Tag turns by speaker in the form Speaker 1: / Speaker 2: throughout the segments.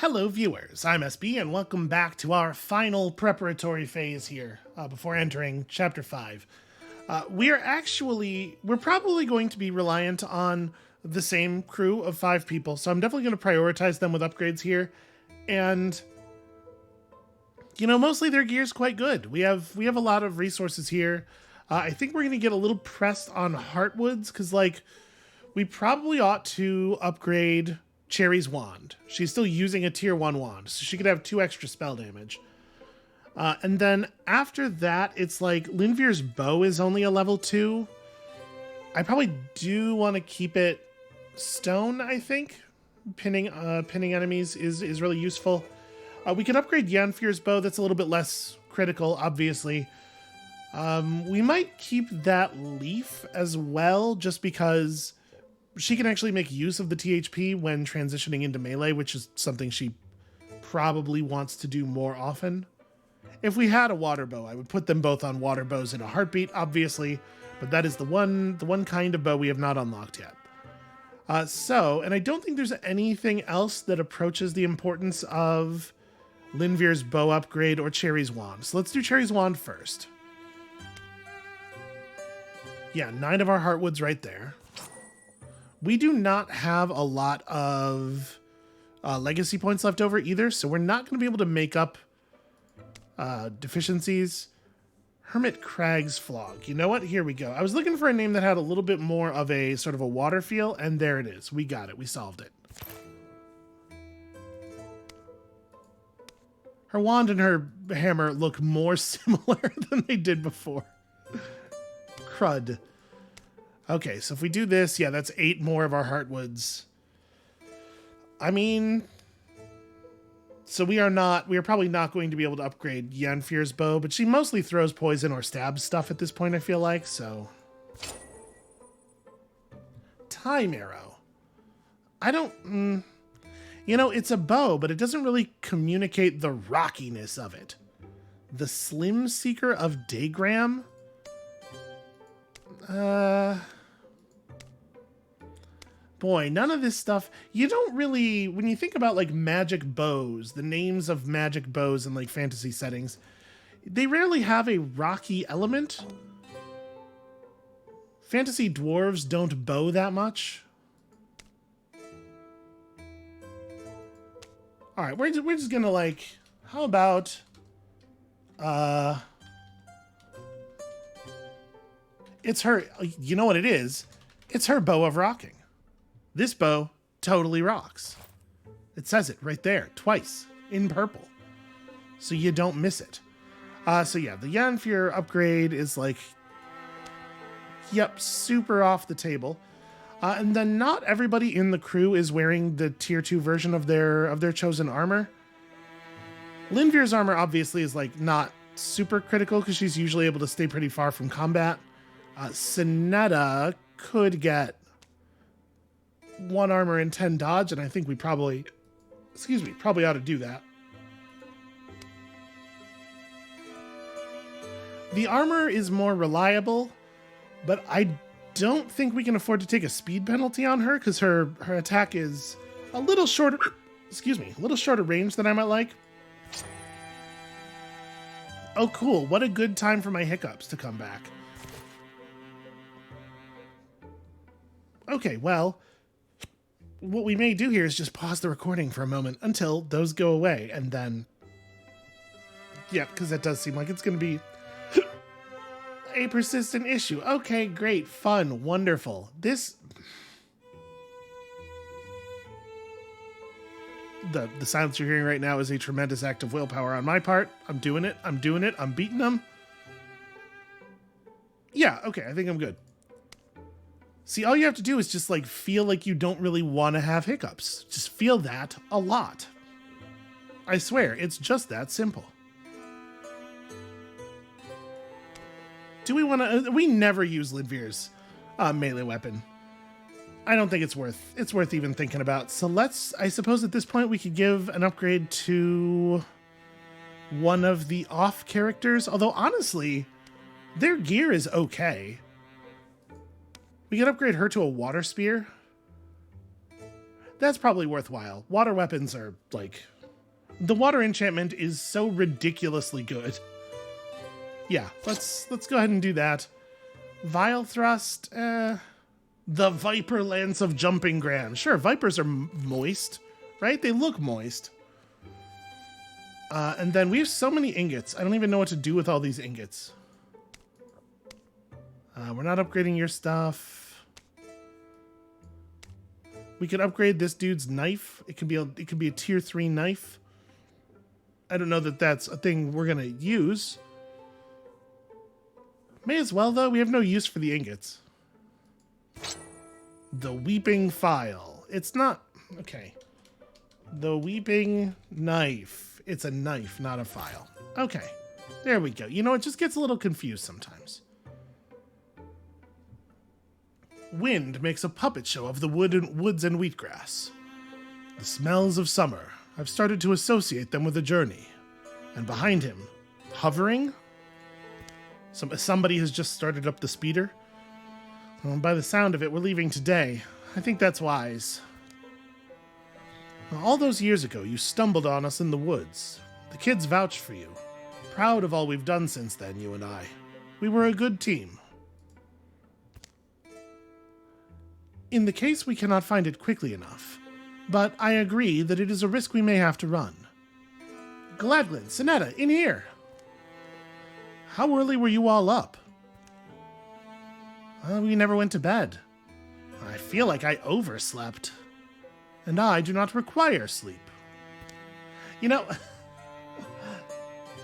Speaker 1: Hello viewers, I'm SB and welcome back to our final preparatory phase here before entering Chapter 5. We're probably going to be reliant on the same crew of 5 people, so I'm definitely going to prioritize them with upgrades here. And, mostly their gear's quite good. We have a lot of resources here. I think we're going to get a little pressed on Heartwoods, because, we probably ought to upgrade Cherry's wand. She's still using a tier 1 wand, so she could have 2 extra spell damage. And then after that, it's like Linvir's bow is only a level 2. I probably do want to keep it stone, I think. Pinning enemies is really useful. We could upgrade Yanfir's bow. That's a little bit less critical, obviously. We might keep that leaf as well, just because she can actually make use of the THP when transitioning into melee, which is something she probably wants to do more often. If we had a water bow, I would put them both on water bows in a heartbeat, obviously, but that is the one kind of bow we have not unlocked yet. And I don't think there's anything else that approaches the importance of Linvir's bow upgrade or Cherry's wand. So let's do Cherry's wand first. Yeah, 9 of our Heartwoods right there. We do not have a lot of legacy points left over either, so we're not going to be able to make up deficiencies. Hermit Crag's Flog. You know what? Here we go. I was looking for a name that had a little bit more of a sort of a water feel, and there it is. We got it. We solved it. Her wand and her hammer look more similar than they did before. Crud. Okay, so if we do this, yeah, that's 8 more of our Heartwoods. I mean, so we are probably not going to be able to upgrade Yanfir's bow, but she mostly throws poison or stabs stuff at this point, I feel like, so. Time Arrow. It's a bow, but it doesn't really communicate the rockiness of it. The Slim Seeker of Dagram? Boy, none of this stuff, you don't really, when you think about magic bows, the names of magic bows in fantasy settings, they rarely have a rocky element. Fantasy dwarves don't bow that much. All right, we're just gonna how about, it's her, you know what it is? It's her bow of rocking. This bow totally rocks. It says it right there, twice, in purple. So you don't miss it. So yeah, the Yanfir upgrade is super off the table. And then not everybody in the crew is wearing the tier 2 version of their chosen armor. Linvir's armor obviously is not super critical because she's usually able to stay pretty far from combat. Sinetta could get 1 armor and 10 dodge, and I think we probably ought to do that. The armor is more reliable, but I don't think we can afford to take a speed penalty on her because her attack is a little shorter range than I might like. Oh, cool. What a good time for my hiccups to come back. Okay, well, what we may do here is just pause the recording for a moment until those go away, and then, yeah, because that does seem like it's going to be a persistent issue. Okay, great, fun, wonderful. The silence you're hearing right now is a tremendous act of willpower on my part. I'm doing it, I'm beating them. Yeah, okay, I think I'm good. See, all you have to do is just feel like you don't really want to have hiccups. Just feel that a lot. I swear, it's just that simple. Do we want to? We never use Linvir's melee weapon. I don't think it's worth even thinking about. So I suppose at this point we could give an upgrade to one of the off characters. Although honestly, their gear is okay. We could upgrade her to a water spear. That's probably worthwhile. Water weapons are, like... The water enchantment is so ridiculously good. Yeah, let's go ahead and do that. Vile Thrust, The Viper Lance of Jumping Grand. Sure, vipers are moist, right? They look moist. And then we have so many ingots. I don't even know what to do with all these ingots. We're not upgrading your stuff. We could upgrade this dude's knife. It could be a tier 3 knife. I don't know that that's a thing we're gonna use. May as well, though. We have no use for the ingots. The Weeping File. It's not... Okay. The Weeping Knife. It's a knife, not a file. Okay. There we go. You know, it just gets a little confused sometimes. Wind makes a puppet show of the woods and wheatgrass. The smells of summer. I've started to associate them with a journey. And behind him, hovering... Somebody has just started up the speeder. Well, by the sound of it, we're leaving today. I think that's wise. All those years ago, you stumbled on us in the woods. The kids vouched for you. Proud of all we've done since then, you and I. We were a good team. In the case, we cannot find it quickly enough. But I agree that it is a risk we may have to run. Gladglin, Sonetta, in here! How early were you all up? We never went to bed. I feel like I overslept. And I do not require sleep. You know,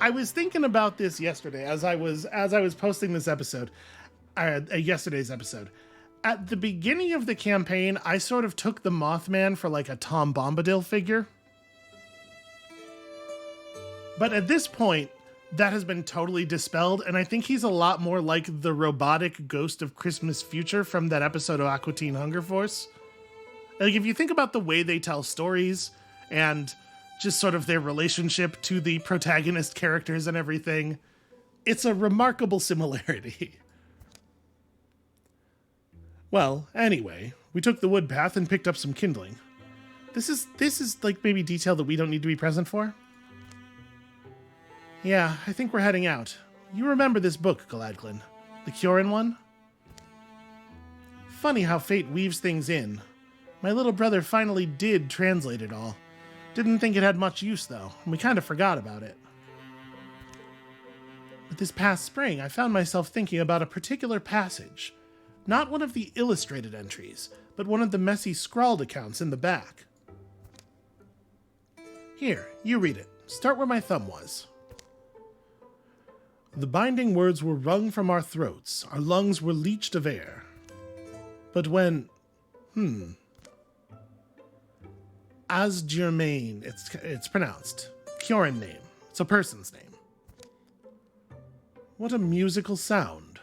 Speaker 1: I was thinking about this yesterday as I was posting this episode, yesterday's episode. At the beginning of the campaign, I sort of took the Mothman for like a Tom Bombadil figure. But at this point, that has been totally dispelled, and I think he's a lot more like the robotic ghost of Christmas Future from that episode of Aqua Teen Hunger Force. Like, if you think about the way they tell stories, and just sort of their relationship to the protagonist characters and everything, it's a remarkable similarity. Well, anyway, we took the wood path and picked up some kindling. This is like maybe detail that we don't need to be present for? Yeah, I think we're heading out. You remember this book, Gladglin? The Kioran one? Funny how fate weaves things in. My little brother finally did translate it all. Didn't think it had much use, though, and we kind of forgot about it. But this past spring, I found myself thinking about a particular passage. Not one of the illustrated entries, but one of the messy scrawled accounts in the back. Here, you read it. Start where my thumb was. The binding words were wrung from our throats, our lungs were leached of air. But when... As Germain, it's pronounced. Kioran name. It's a person's name. What a musical sound.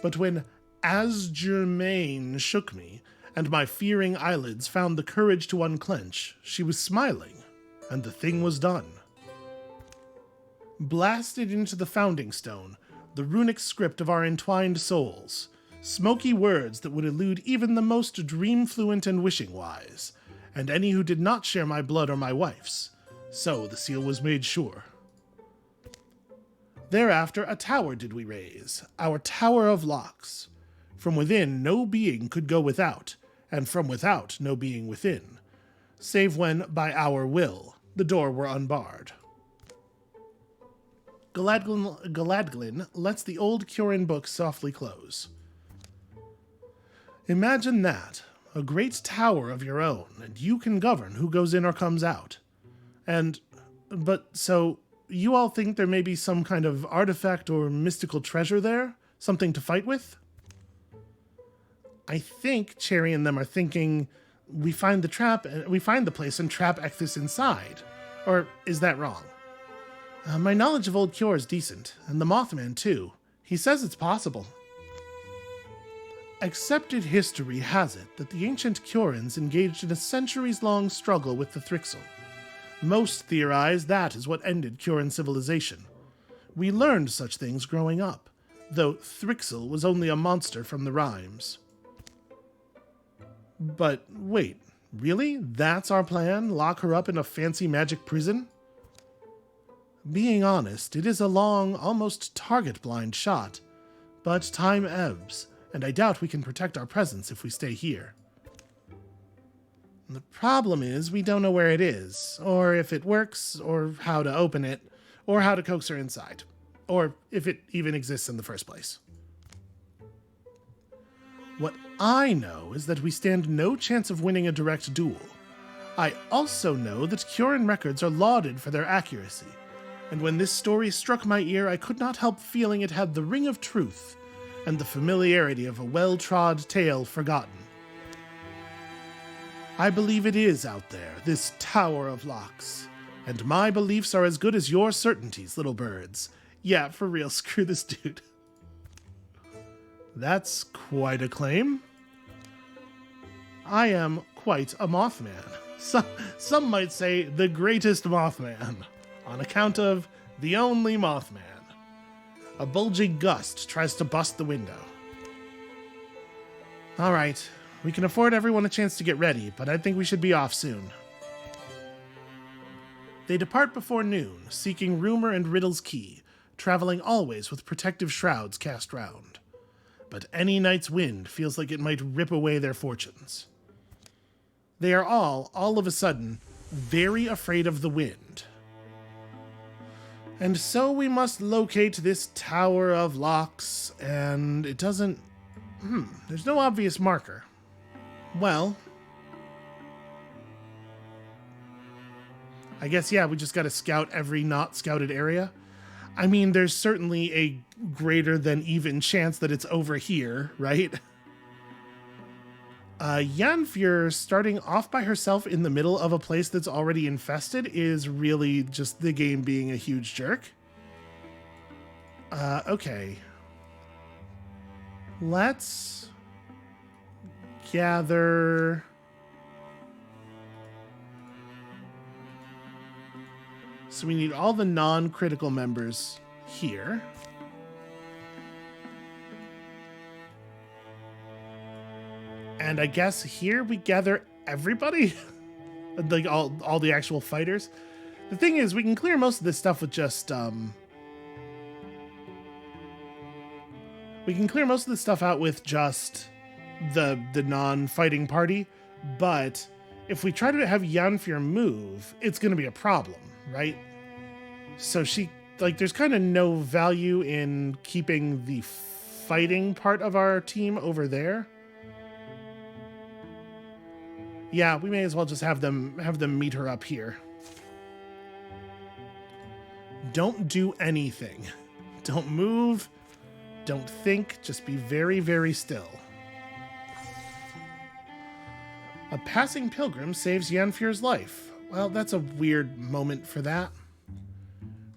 Speaker 1: But when As Germain shook me, and my fearing eyelids found the courage to unclench, she was smiling, and the thing was done. Blasted into the founding stone, the runic script of our entwined souls, smoky words that would elude even the most dream-fluent and wishing-wise, and any who did not share my blood or my wife's. So the seal was made sure. Thereafter a tower did we raise, our tower of locks. From within no being could go without, and from without no being within, save when, by our will, the door were unbarred. Gladglin lets the old Kioran book softly close. Imagine that, a great tower of your own, and you can govern who goes in or comes out. So, you all think there may be some kind of artifact or mystical treasure there? Something to fight with? I think Cherry and them are thinking we find the place and trap Ecthus inside. Or is that wrong? My knowledge of Old Cure is decent, and the Mothman too. He says it's possible. Accepted history has it that the ancient Curans engaged in a centuries-long struggle with the Thrixel. Most theorize that is what ended Curan civilization. We learned such things growing up, though Thrixel was only a monster from the rhymes. But wait, Really? That's our plan? Lock her up in a fancy magic prison? Being honest, it is a long, almost target-blind shot. But time ebbs, and I doubt we can protect our presence if we stay here. The problem is we don't know where it is, or if it works, or how to open it, or how to coax her inside, or if it even exists in the first place. What I know is that we stand no chance of winning a direct duel. I also know that Kyorin records are lauded for their accuracy, and when this story struck my ear, I could not help feeling it had the ring of truth and the familiarity of a well-trod tale forgotten. I believe it is out there, this Tower of Locks, and my beliefs are as good as your certainties, little birds. Yeah, for real, screw this dude. That's quite a claim. I am quite a Mothman. Some might say the greatest Mothman, on account of the only Mothman. A bulging gust tries to bust the window. All right, we can afford everyone a chance to get ready, but I think we should be off soon. They depart before noon, seeking Rumor and Riddle's key, traveling always with protective shrouds cast round. But any night's wind feels like it might rip away their fortunes. They are all of a sudden, very afraid of the wind. And so we must locate this Tower of Locks, and it doesn't... there's no obvious marker. Well... I guess, yeah, we just gotta scout every not scouted area. I mean, there's certainly a greater than even chance that it's over here, right? Yanfyr starting off by herself in the middle of a place that's already infested is really just the game being a huge jerk. Okay. Let's gather... So we need all the non-critical members here. And I guess here we gather everybody? Like all the actual fighters. The thing is, we can clear most of this stuff with just, we can clear most of this stuff out with just the non-fighting party, but if we try to have Yanfyr move, it's going to be a problem, right? So there's kind of no value in keeping the fighting part of our team over there. Yeah, we may as well just have them meet her up here. Don't do anything. Don't move. Don't think. Just be very, very still. A passing pilgrim saves Yanfyr's life. Well, that's a weird moment for that.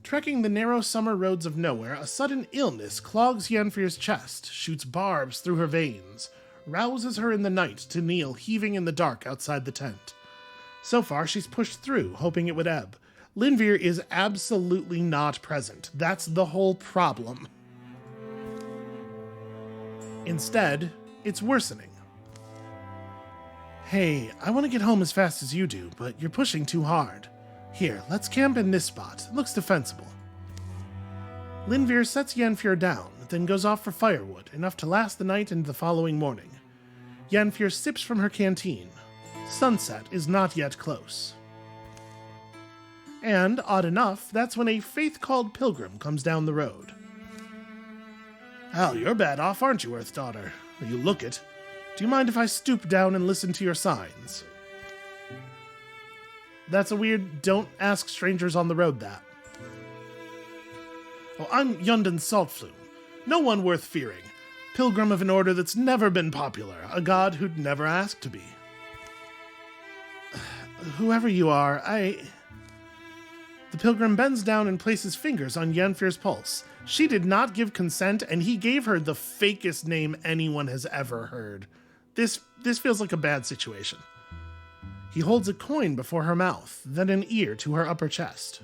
Speaker 1: Trekking the narrow summer roads of nowhere, a sudden illness clogs Yanfyr's chest, shoots barbs through her veins, rouses her in the night to kneel heaving in the dark outside the tent. So far, she's pushed through, hoping it would ebb. Linvir is absolutely not present. That's the whole problem. Instead, it's worsening. Hey, I want to get home as fast as you do, but you're pushing too hard. Here, let's camp in this spot. It looks defensible. Linvir sets Yanfyr down, then goes off for firewood, enough to last the night and the following morning. Yanfyr sips from her canteen. Sunset is not yet close. And, odd enough, that's when a faith-called pilgrim comes down the road. Al, you're bad off, aren't you, Earth Daughter? You look it. Do you mind if I stoop down and listen to your signs? That's a weird don't ask strangers on the road that. Oh, I'm Yundan Saltflume. No one worth fearing. Pilgrim of an order that's never been popular. A god who'd never asked to be. Whoever you are, The pilgrim bends down and places fingers on Yanfyr's pulse. She did not give consent, and he gave her the fakest name anyone has ever heard. This feels like a bad situation. He holds a coin before her mouth, then an ear to her upper chest.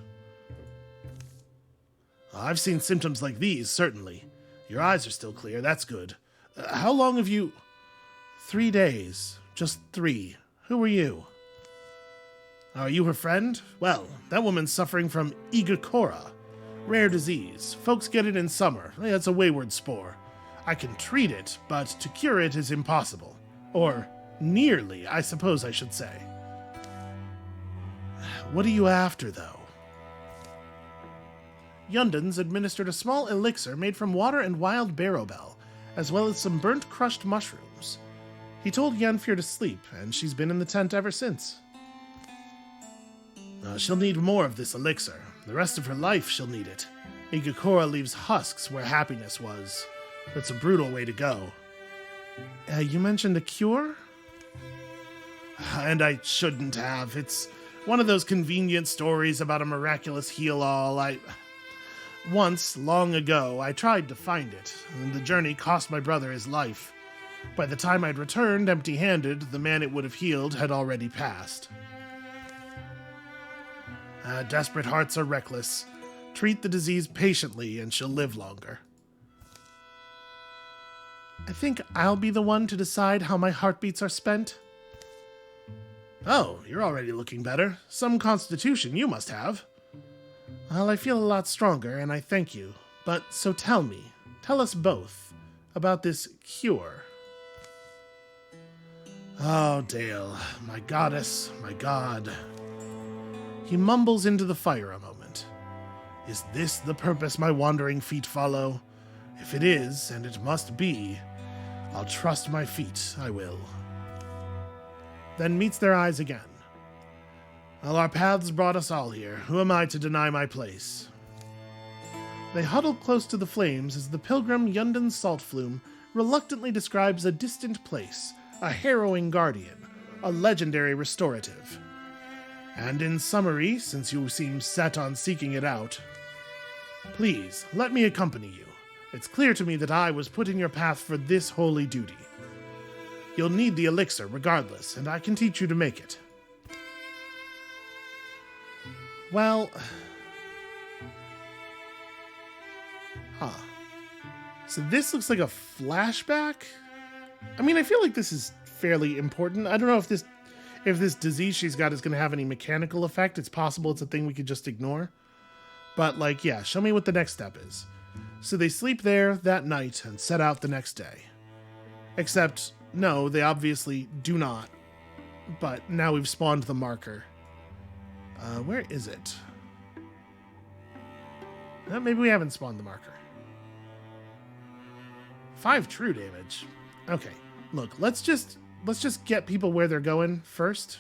Speaker 1: I've seen symptoms like these, certainly. Your eyes are still clear, that's good. How long have you... 3 days. Just 3. Who are you? Are you her friend? Well, that woman's suffering from Igakora. Rare disease. Folks get it in summer. It's a wayward spore. I can treat it, but to cure it is impossible. Or nearly, I suppose I should say. What are you after, though? Yundans administered a small elixir made from water and wild barrowbell, as well as some burnt crushed mushrooms. He told Yenfir to sleep, and she's been in the tent ever since. She'll need more of this elixir. The rest of her life she'll need it. Igakora leaves husks where happiness was. That's a brutal way to go. You mentioned a cure? And I shouldn't have. It's one of those convenient stories about a miraculous heal-all. Once, long ago, I tried to find it, and the journey cost my brother his life. By the time I'd returned empty-handed, the man it would have healed had already passed. Desperate hearts are reckless. Treat the disease patiently, and she'll live longer. I think I'll be the one to decide how my heartbeats are spent. Oh, you're already looking better. Some constitution you must have. Well, I feel a lot stronger, and I thank you. But so tell us both, about this cure. Oh, Dale, my goddess, my god. He mumbles into the fire a moment. Is this the purpose my wandering feet follow? If it is, and it must be, I'll trust my feet, I will. Then meets their eyes again. Well, our paths brought us all here. Who am I to deny my place? They huddle close to the flames as the pilgrim Yundan Saltflume reluctantly describes a distant place, a harrowing guardian, a legendary restorative. And in summary, since you seem set on seeking it out, please, let me accompany you. It's clear to me that I was put in your path for this holy duty. You'll need the elixir regardless, and I can teach you to make it. Well... So this looks like a flashback? I mean, I feel like this is fairly important. I don't know if this disease she's got is going to have any mechanical effect. It's possible it's a thing we could just ignore. But, like, yeah, show me what the next step is. So they sleep there that night and set out the next day. Except, no, they obviously do not. But now we've spawned the marker. Where is it? Maybe we haven't spawned the marker. 5 true damage. Okay, look, let's just get people where they're going first.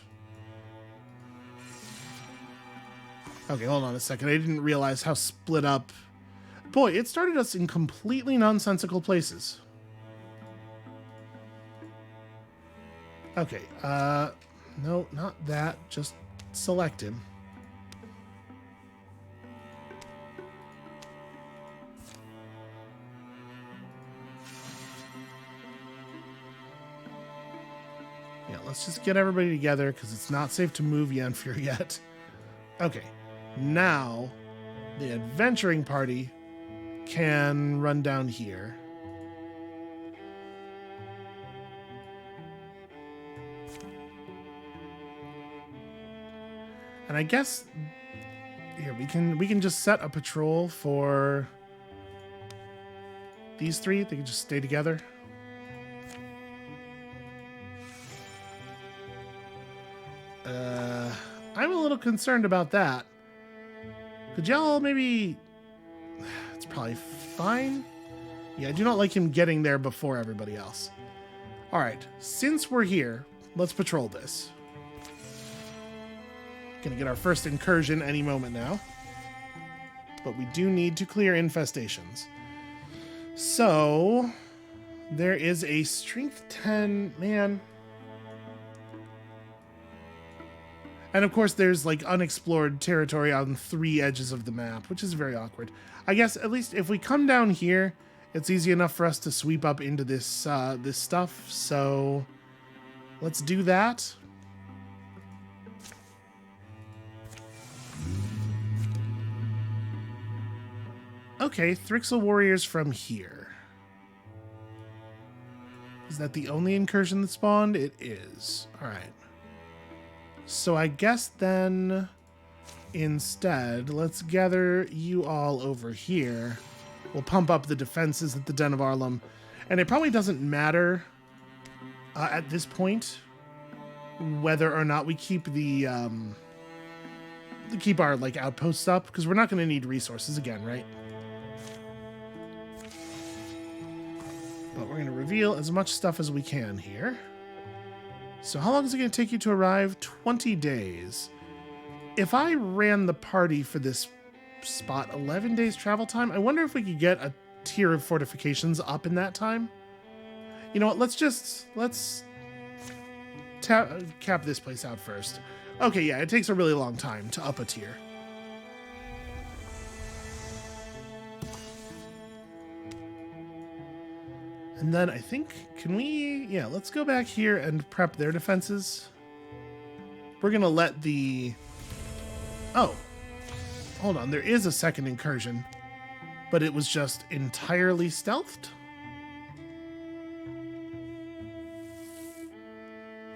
Speaker 1: Okay, hold on a second. I didn't realize how split up. Boy, it started us in completely nonsensical places. Okay, no, not that. Just select him. Yeah, let's just get everybody together because it's not safe to move Yenfir yet. Okay, now the adventuring party can run down here. And I guess here we can just set a patrol for these 3. They can just stay together. I'm a little concerned about that. Could y'all maybe... It's probably fine. Yeah, I do not like him getting there before everybody else. Alright, since we're here, let's patrol this. Gonna get our first incursion any moment now. But we do need to clear infestations. So, there is a strength 10... Man... And of course there's like unexplored territory on 3 edges of the map, which is very awkward. I guess at least if we come down here, it's easy enough for us to sweep up into this this stuff. So let's do that. Okay, Thrixel warriors from here. Is that the only incursion that spawned? It is. All right. So I guess then instead, let's gather you all over here. We'll pump up the defenses at the Den of Arlem. And it probably doesn't matter at this point whether or not we keep our like outposts up, because we're not going to need resources again, right? But we're going to reveal as much stuff as we can here. So how long is it going to take you to arrive? 20 days. If I ran the party for this spot 11 days travel time, I wonder if we could get a tier of fortifications up in that time. You know what? Let's cap this place out first. Okay, yeah, it takes a really long time to up a tier. And then I think, let's go back here and prep their defenses. We're going to let oh, hold on. There is a second incursion, but it was just entirely stealthed.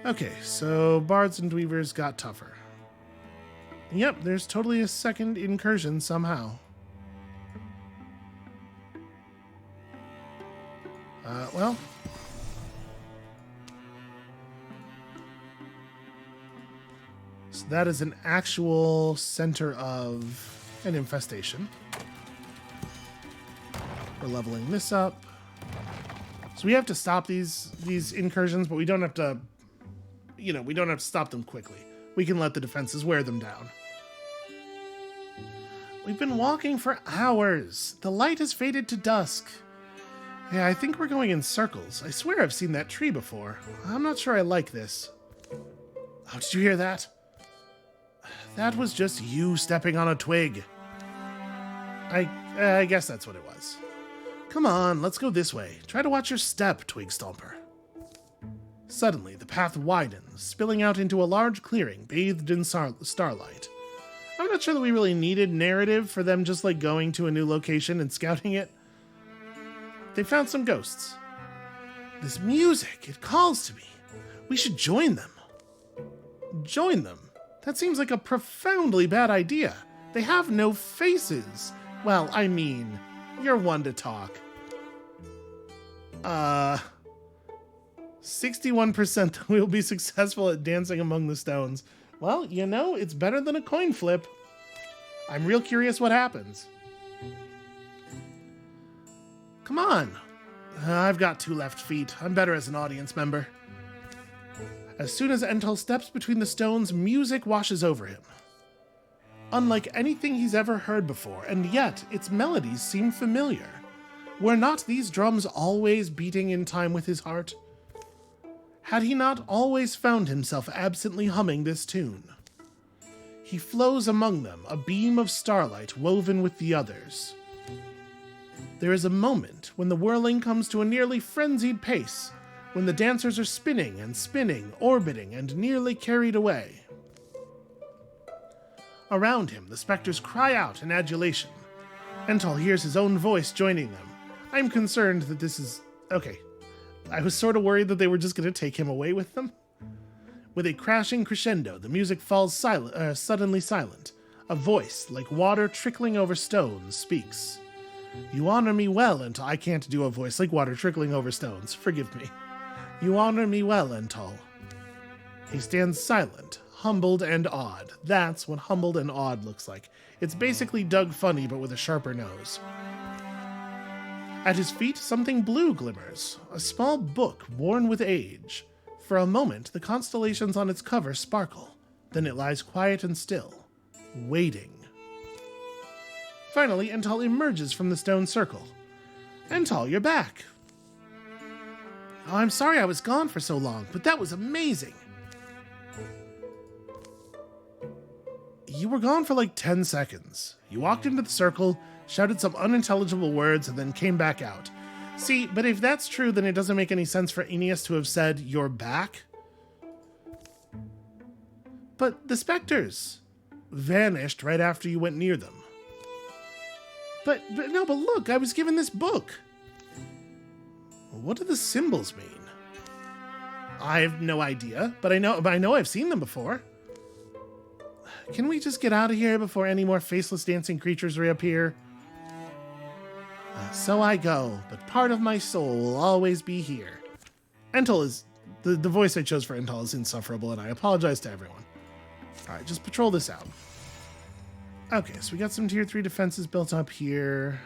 Speaker 1: Okay, so bards and dweavers got tougher. Yep, there's totally a second incursion somehow. Well. So that is an actual center of an infestation. We're leveling this up. So we have to stop these incursions, but we don't have to, we don't have to stop them quickly. We can let the defenses wear them down. We've been walking for hours. The light has faded to dusk. Yeah, I think we're going in circles. I swear I've seen that tree before. I'm not sure I like this. Oh, did you hear that? That was just you stepping on a twig. I guess that's what it was. Come on, let's go this way. Try to watch your step, Twig Stomper. Suddenly, the path widens, spilling out into a large clearing bathed in starlight. I'm not sure that we really needed narrative for them just like going to a new location and scouting it. They found some ghosts. This music, it calls to me. We should join them. Join them? That seems like a profoundly bad idea. They have no faces. Well, I mean, you're one to talk. 61% that we'll be successful at dancing among the stones. Well, it's better than a coin flip. I'm real curious what happens. Come on. I've got 2 left feet. I'm better as an audience member. As soon as Ental steps between the stones, music washes over him. Unlike anything he's ever heard before, and yet its melodies seem familiar. Were not these drums always beating in time with his heart? Had he not always found himself absently humming this tune? He flows among them, a beam of starlight woven with the others. There is a moment when the whirling comes to a nearly frenzied pace, when the dancers are spinning and spinning, orbiting, and nearly carried away. Around him, the specters cry out in adulation. Ental hears his own voice joining them. I'm concerned that this is... Okay. I was sort of worried that they were just going to take him away with them. With a crashing crescendo, the music falls suddenly silent. A voice, like water trickling over stones, speaks. You honor me well, Ental. I can't do a voice like water trickling over stones. Forgive me. You honor me well, Ental. He stands silent, humbled and awed. That's what humbled and awed looks like. It's basically Doug Funny, but with a sharper nose. At his feet, something blue glimmers, a small book worn with age. For a moment, the constellations on its cover sparkle. Then it lies quiet and still, waiting. Finally, Ental emerges from the stone circle. Ental, you're back. Oh, I'm sorry I was gone for so long, but that was amazing. You were gone for like 10 seconds. You walked into the circle, shouted some unintelligible words, and then came back out. See, but if that's true, then it doesn't make any sense for Aeneas to have said, you're back. But the specters vanished right after you went near them. But look, I was given this book. What do the symbols mean? I have no idea, but I know I've seen them before. Can we just get out of here before any more faceless dancing creatures reappear? So I go, but part of my soul will always be here. Entel is... The voice I chose for Entel is insufferable, and I apologize to everyone. Alright, just patrol this out. Okay, so we got some tier 3 defenses built up here.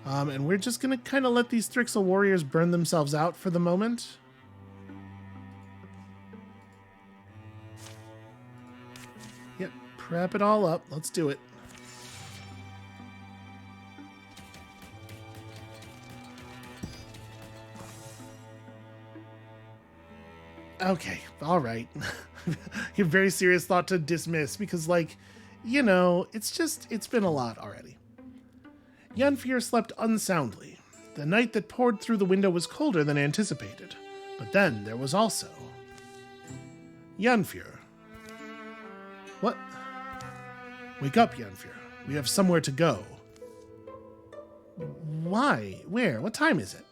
Speaker 1: And we're just going to kind of let these Thrixel warriors burn themselves out for the moment. Yep, prep it all up. Let's do it. Okay, all right. A very serious thought to dismiss because, like, you know, it's been a lot already. Yenfir slept unsoundly. The night that poured through the window was colder than anticipated. But then there was also... Yenfir. What? Wake up, Yenfir. We have somewhere to go. Why? Where? What time is it?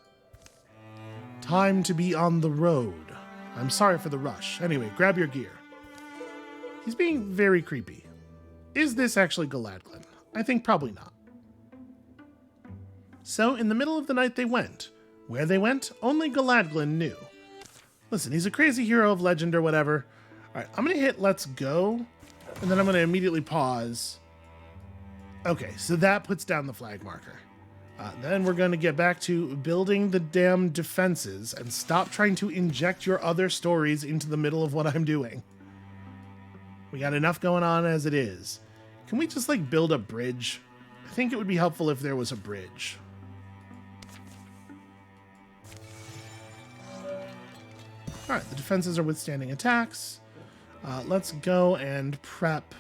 Speaker 1: Time to be on the road. I'm sorry for the rush. Anyway, grab your gear. He's being very creepy. Is this actually Galadglin? I think probably not. So, in the middle of the night they went. Where they went, only Galadglin knew. Listen, he's a crazy hero of legend or whatever. Alright, I'm going to hit let's go, and then I'm going to immediately pause. Okay, so that puts down the flag marker. Then we're going to get back to building the damn defenses and stop trying to inject your other stories into the middle of what I'm doing. We got enough going on as it is. Can we just, like, build a bridge? I think it would be helpful if there was a bridge. Alright, the defenses are withstanding attacks. Let's go and prep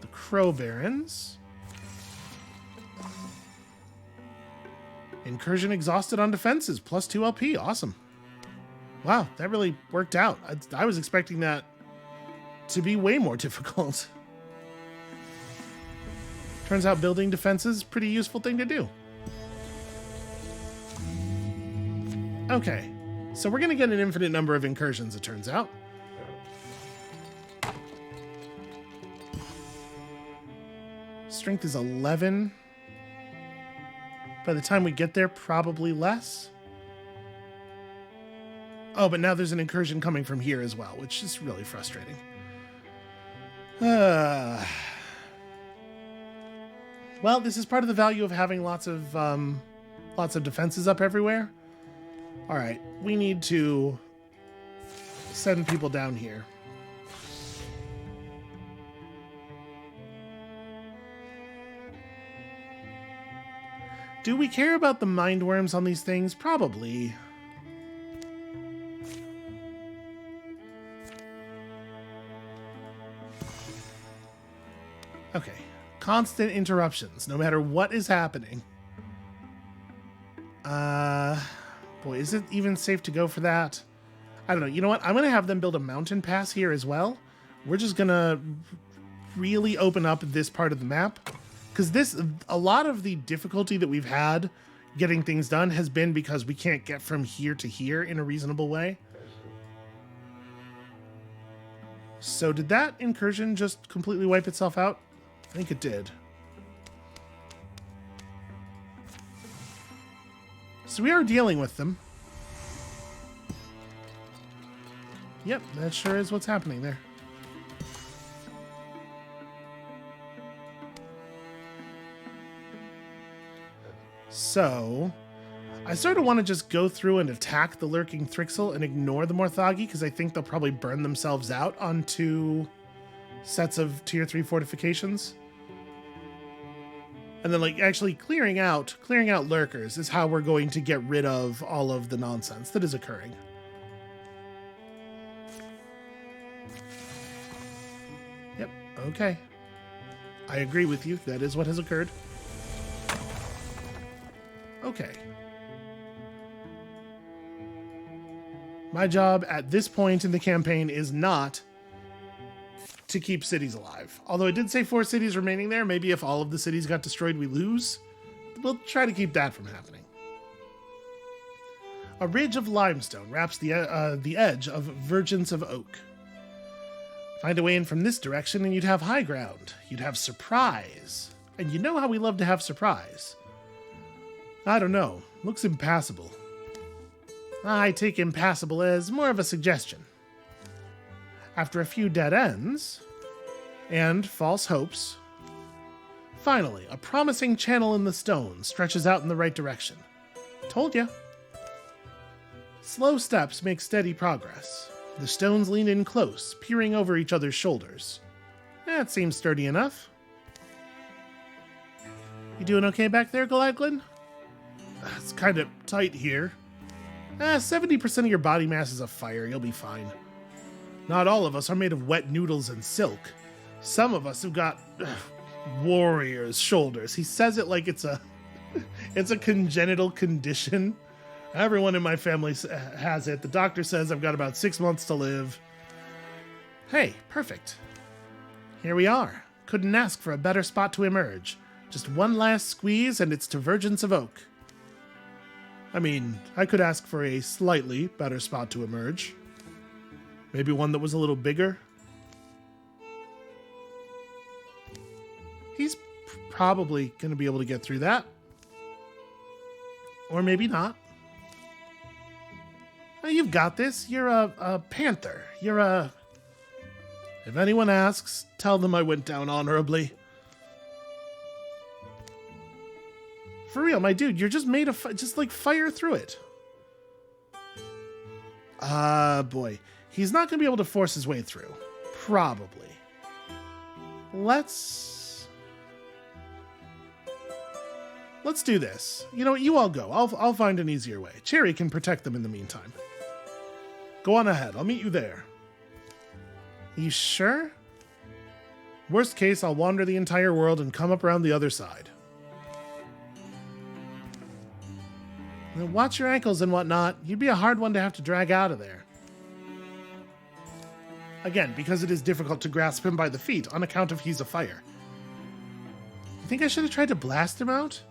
Speaker 1: the Crow Barons. Incursion exhausted on defenses, plus 2 LP. Awesome. Wow, that really worked out. I was expecting that to be way more difficult. Turns out building defenses is a pretty useful thing to do. Okay, so we're going to get an infinite number of incursions, it turns out. Strength is 11. By the time we get there, probably less. Oh, but now there's an incursion coming from here as well, which is really frustrating. Well, this is part of the value of having lots of defenses up everywhere. All right, we need to send people down here. Do we care about the mind worms on these things? Probably. Okay. Constant interruptions, no matter what is happening. Boy, is it even safe to go for that? I don't know. You know what? I'm going to have them build a mountain pass here as well. We're just going to really open up this part of the map. Because a lot of the difficulty that we've had getting things done has been because we can't get from here to here in a reasonable way. So did that incursion just completely wipe itself out? I think it did. So we are dealing with them. Yep, that sure is what's happening there. So, I sort of want to just go through and attack the lurking Thrixel and ignore the Morthagi, because I think they'll probably burn themselves out on 2 sets of tier 3 fortifications. And then, like, actually clearing out lurkers is how we're going to get rid of all of the nonsense that is occurring. Yep, okay. I agree with you. That is what has occurred. Okay. My job at this point in the campaign is not to keep cities alive. Although I did say 4 cities remaining there. Maybe if all of the cities got destroyed, we lose. We'll try to keep that from happening. A ridge of limestone wraps the edge of Virgins of Oak. Find a way in from this direction and you'd have high ground. You'd have surprise. And you know how we love to have surprise. I don't know. Looks impassable. I take impassable as more of a suggestion. After a few dead ends and false hopes, finally, a promising channel in the stone stretches out in the right direction. Told ya. Slow steps make steady progress. The stones lean in close, peering over each other's shoulders. That seems sturdy enough. You doing okay back there, Galadglin? It's kind of tight here. 70% of your body mass is a fire, you'll be fine. Not all of us are made of wet noodles and silk. Some of us have got warrior's shoulders. He says it like it's a congenital condition. Everyone in my family has it. The doctor says I've got about 6 months to live. Hey, perfect. Here we are. Couldn't ask for a better spot to emerge. Just one last squeeze and it's Divergence of Oak. I mean, I could ask for a slightly better spot to emerge. Maybe one that was a little bigger. He's probably going to be able to get through that. Or maybe not. Oh, you've got this. You're a panther. You're a... If anyone asks, tell them I went down honorably. For real, my dude, you're just made of... Just, like, fire through it. Boy. He's not going to be able to force his way through. Probably. Let's do this. You know what? You all go. I'll find an easier way. Cherry can protect them in the meantime. Go on ahead. I'll meet you there. You sure? Worst case, I'll wander the entire world and come up around the other side. Now watch your ankles and whatnot. You'd be a hard one to have to drag out of there. Again, because it is difficult to grasp him by the feet on account of he's a fire. You think I should have tried to blast him out?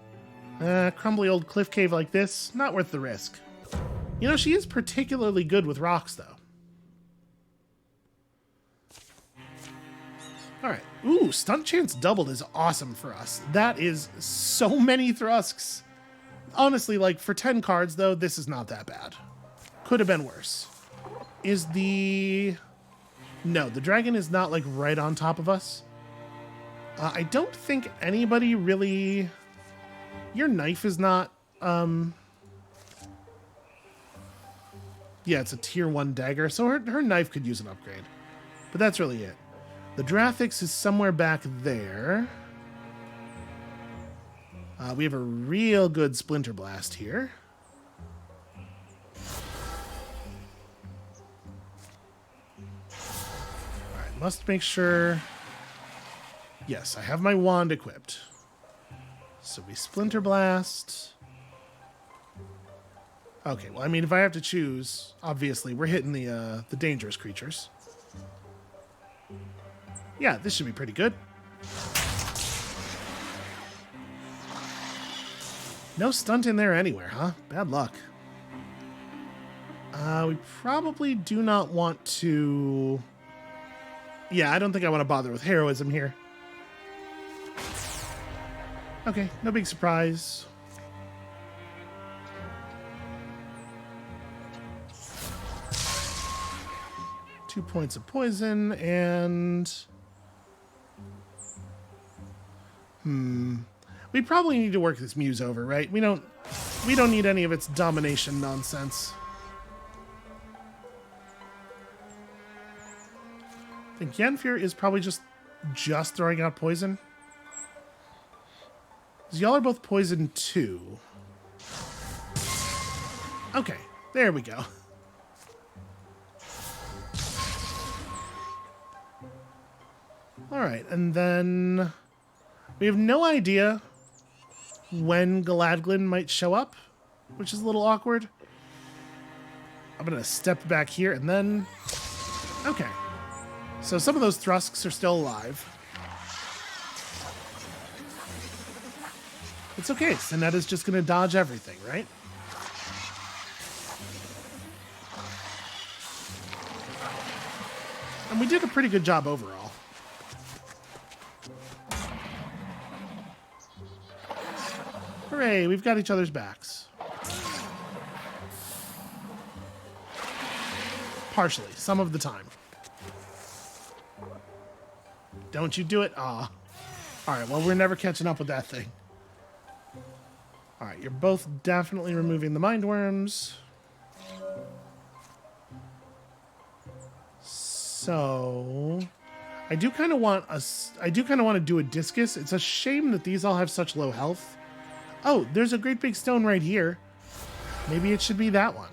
Speaker 1: Crumbly old cliff cave like this, not worth the risk. You know, she is particularly good with rocks, though. Alright. Ooh, stunt chance doubled is awesome for us. That is so many thrusts. Honestly, like, for 10 cards, though, this is not that bad. Could have been worse. Is the... No, the dragon is not, like, right on top of us. I don't think anybody really... Your knife is not, Yeah, it's a tier 1 dagger, so her knife could use an upgrade. But that's really it. The Drathix is somewhere back there. We have a real good Splinter Blast here. Alright, must make sure... Yes, I have my wand equipped. So we Splinter Blast. Okay, well, I mean, if I have to choose, obviously, we're hitting the dangerous creatures. Yeah, this should be pretty good. No stunt in there anywhere, huh? Bad luck. We probably do not want to... Yeah, I don't think I want to bother with heroism here. Okay, no big surprise. Two points of poison and... We probably need to work this muse over, right? We don't need any of its domination nonsense. I think Yennefer is probably just throwing out poison. Because y'all are both poison too. Okay, there we go. Alright, and then... We have no idea when Galadglin might show up, which is a little awkward. I'm going to step back here and then... Okay. So some of those thrusts are still alive. It's okay. Sinetta's just going to dodge everything, right? And we did a pretty good job overall. Hooray, we've got each other's backs. Partially, some of the time. Don't you do it? Aw. Alright, well, we're never catching up with that thing. Alright, you're both definitely removing the mind worms. So I do kind of want to do a discus. It's a shame that these all have such low health. Oh, there's a great big stone right here. Maybe it should be that one.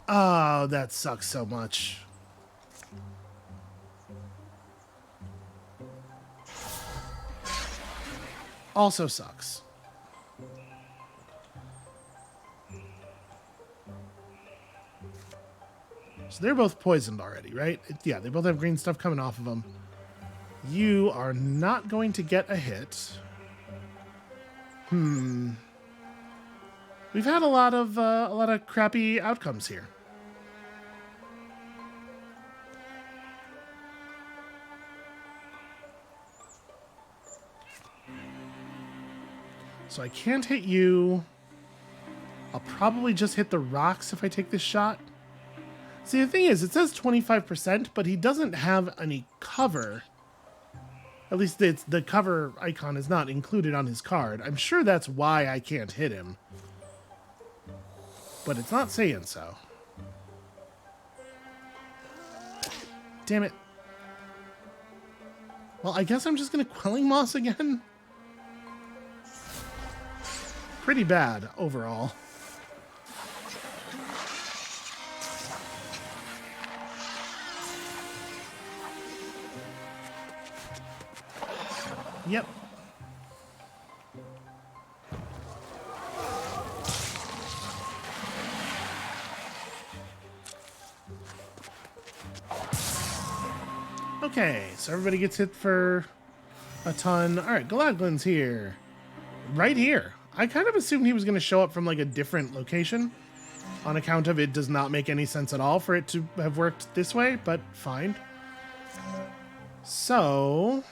Speaker 1: Oh, that sucks so much. Also sucks. So they're both poisoned already, right? Yeah, they both have green stuff coming off of them. You are not going to get a hit. We've had a lot of crappy outcomes here. So I can't hit you. I'll probably just hit the rocks if I take this shot. See, the thing is, it says 25%, but he doesn't have any cover. At least the cover icon is not included on his card. I'm sure that's why I can't hit him. But it's not saying so. Damn it. Well, I guess I'm just going to Quelling Moss again. Pretty bad overall. Yep. Okay, so everybody gets hit for a ton. All right, Galadglin's here. Right here. I kind of assumed he was going to show up from like a different location on account of it does not make any sense at all for it to have worked this way, but fine. So...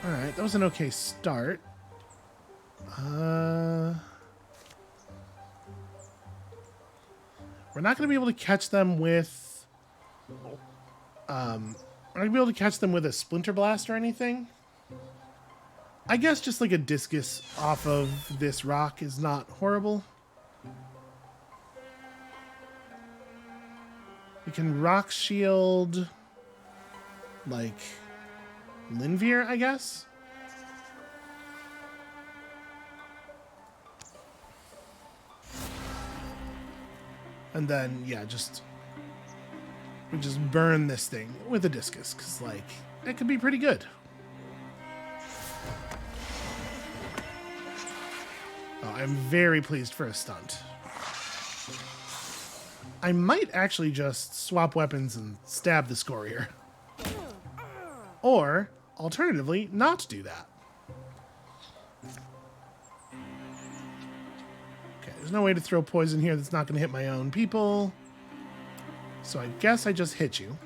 Speaker 1: Alright, that was an okay start. We're not going to be able to catch them with... we're not going to be able to catch them with a Splinter Blast or anything. I guess just like a discus off of this rock is not horrible. We can rock shield... like... Linvier, I guess? And then, yeah, we just burn this thing with a discus, because, like, it could be pretty good. Oh, I'm very pleased for a stunt. I might actually just swap weapons and stab the Scorier. Or, alternatively, not do that. Okay, there's no way to throw poison here that's not going to hit my own people. So I guess I just hit you.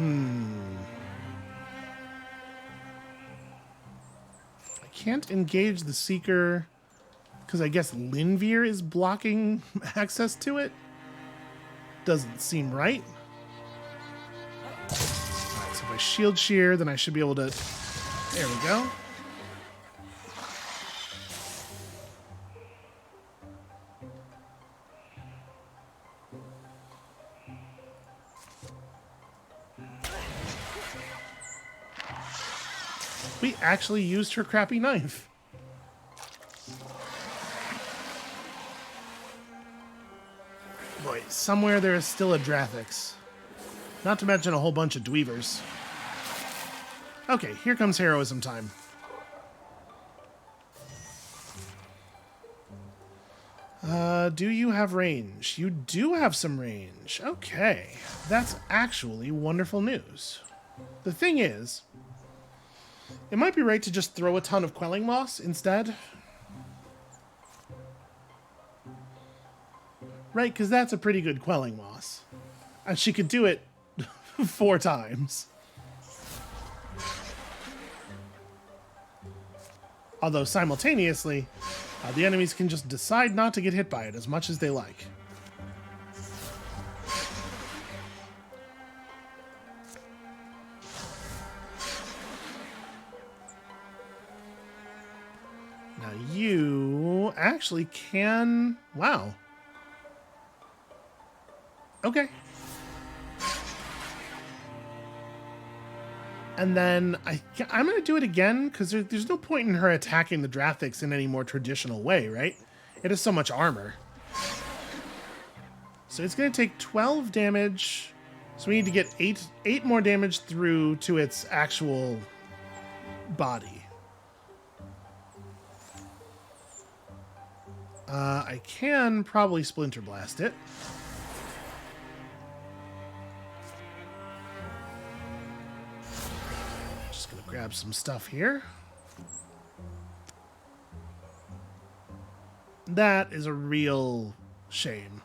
Speaker 1: I can't engage the Seeker because I guess Linvier is blocking access to it. Doesn't seem right. Alright, so if I shield shear, then I should be able to... There we go. We actually used her crappy knife. Boy, somewhere there is still a Drathix. Not to mention a whole bunch of Dweavers. Okay, here comes heroism time. Do you have range? You do have some range. Okay. That's actually wonderful news. The thing is, it might be right to just throw a ton of quelling moss instead. Right, because that's a pretty good quelling moss. And she could do it 4 times. Although simultaneously, the enemies can just decide not to get hit by it as much as they like. Now you actually can... Wow. Okay. And then I'm going to do it again, because there's no point in her attacking the Drathix in any more traditional way, right? It has so much armor. So it's going to take 12 damage. So we need to get 8 more damage through to its actual body. I can probably Splinter Blast it. Grab some stuff here. That is a real shame.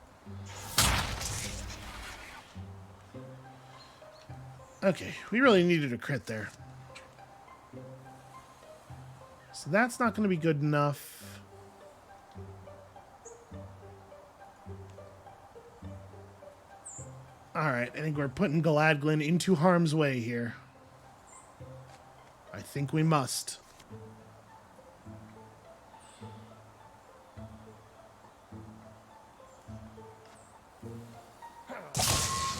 Speaker 1: Okay, we really needed a crit there. So that's not going to be good enough. Alright, I think we're putting Galadglin into harm's way here. I think we must.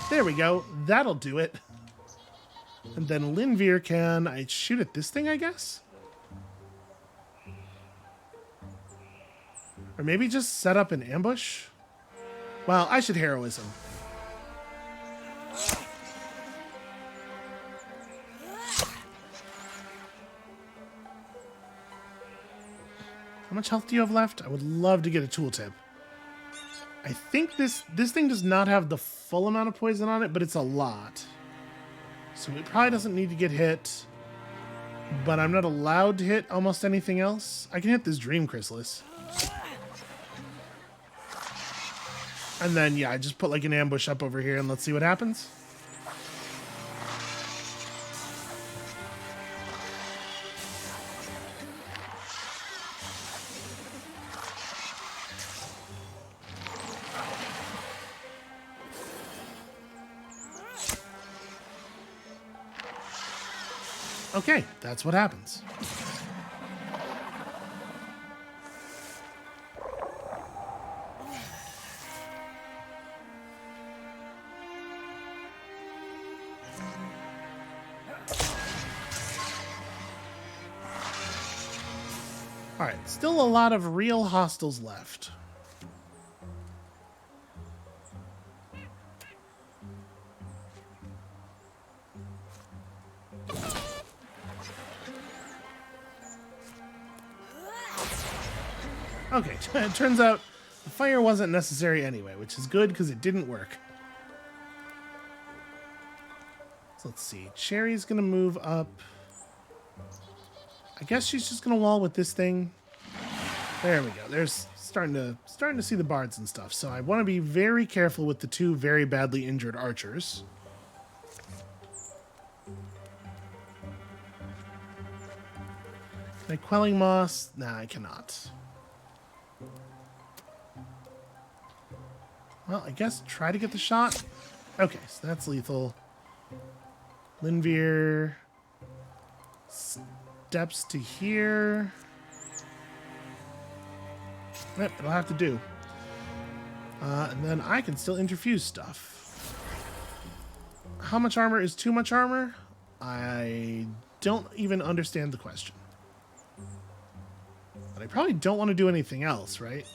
Speaker 1: There we go. That'll do it. And then Linvir can... I shoot at this thing, I guess? Or maybe just set up an ambush? Well, I should heroism. How much health do you have left? I would love to get a tooltip. I think this thing does not have the full amount of poison on it, but it's a lot. So it probably doesn't need to get hit. But I'm not allowed to hit almost anything else. I can hit this Dream Chrysalis. And then, yeah, I just put like an ambush up over here and let's see what happens. Okay, that's what happens. Alright, still a lot of real hostiles left. Okay, it turns out the fire wasn't necessary anyway, which is good because it didn't work. So let's see. Cherry's going to move up. I guess she's just going to wall with this thing. There we go. There's starting to see the bards and stuff. So I want to be very careful with the 2 very badly injured archers. Can I Quelling Moss? Nah, I cannot. Well, I guess try to get the shot. Okay, so that's lethal. Linvir steps to here. Yep, it'll have to do. And then I can still interfuse stuff. How much armor is too much armor? I don't even understand the question. But I probably don't want to do anything else, right?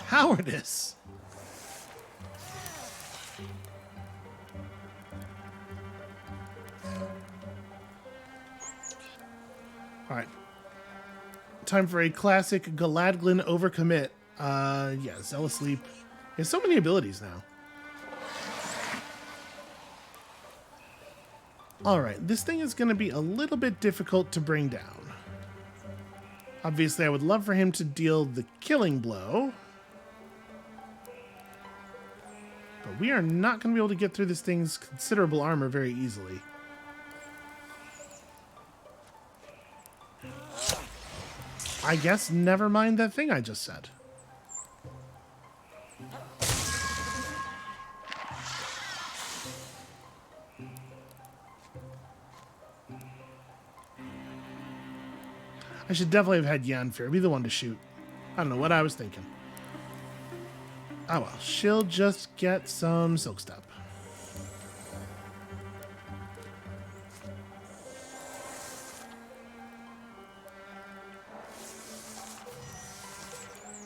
Speaker 1: Cowardice. All right. Time for a classic Galadglin overcommit. Yeah, Zealous Leap. He has so many abilities now. Alright, this thing is going to be a little bit difficult to bring down. Obviously, I would love for him to deal the killing blow. But we are not going to be able to get through this thing's considerable armor very easily. I guess never mind that thing I just said. I should definitely have had Yanfir be the one to shoot. I don't know what I was thinking. Oh well, she'll just get some Silk Step.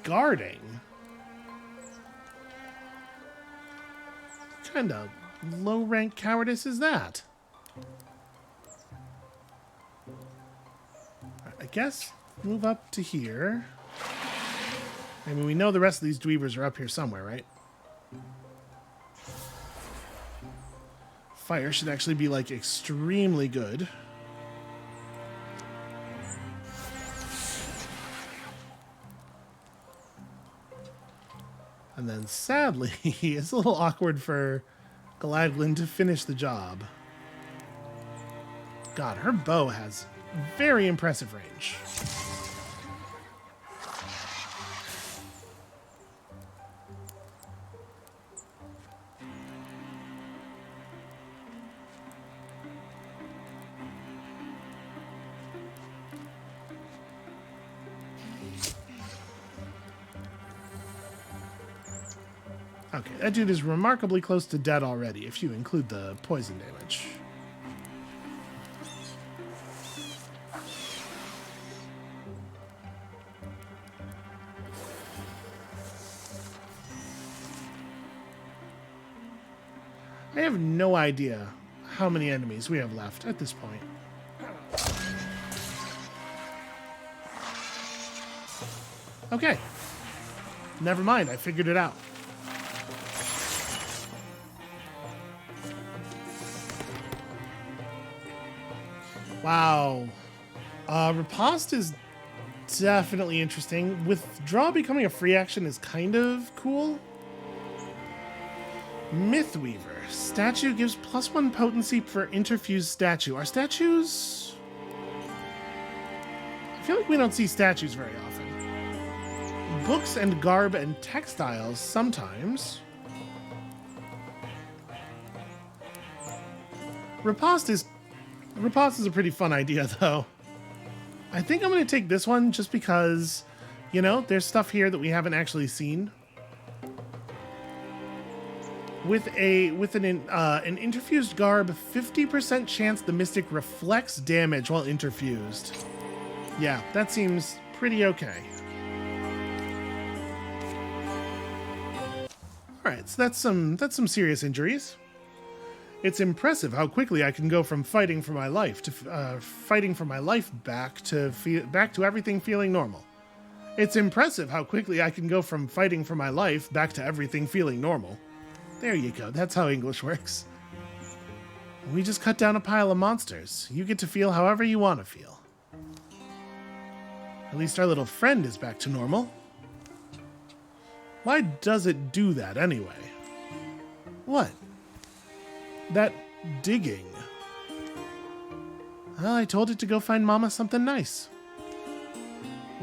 Speaker 1: Guarding? What kind of low-rank cowardice is that? I guess move up to here. I mean, we know the rest of these dweebers are up here somewhere, right? Fire should actually be, like, extremely good. And then, sadly, it's a little awkward for Galadglin to finish the job. God, her bow has very impressive range. Okay, that dude is remarkably close to dead already, if you include the poison damage. I have no idea how many enemies we have left at this point. Okay. Never mind, I figured it out. Wow. Riposte is definitely interesting. Withdraw becoming a free action is kind of cool. Mythweaver. Statue gives +1 potency per interfused statue. Are statues... I feel like we don't see statues very often. Books and garb and textiles sometimes. Riposte is a pretty fun idea, though. I think I'm going to take this one just because, you know, there's stuff here that we haven't actually seen. With an interfused garb, 50% chance the mystic reflects damage while interfused. Yeah, that seems pretty okay. All right, so that's some serious injuries. It's impressive how quickly I can go from fighting for my life to fighting for my life back to everything feeling normal. It's impressive how quickly I can go from fighting for my life back to everything feeling normal. There you go. That's how English works. We just cut down a pile of monsters. You get to feel however you want to feel. At least our little friend is back to normal. Why does it do that anyway? What? That digging. Well, I told it to go find Mama something nice.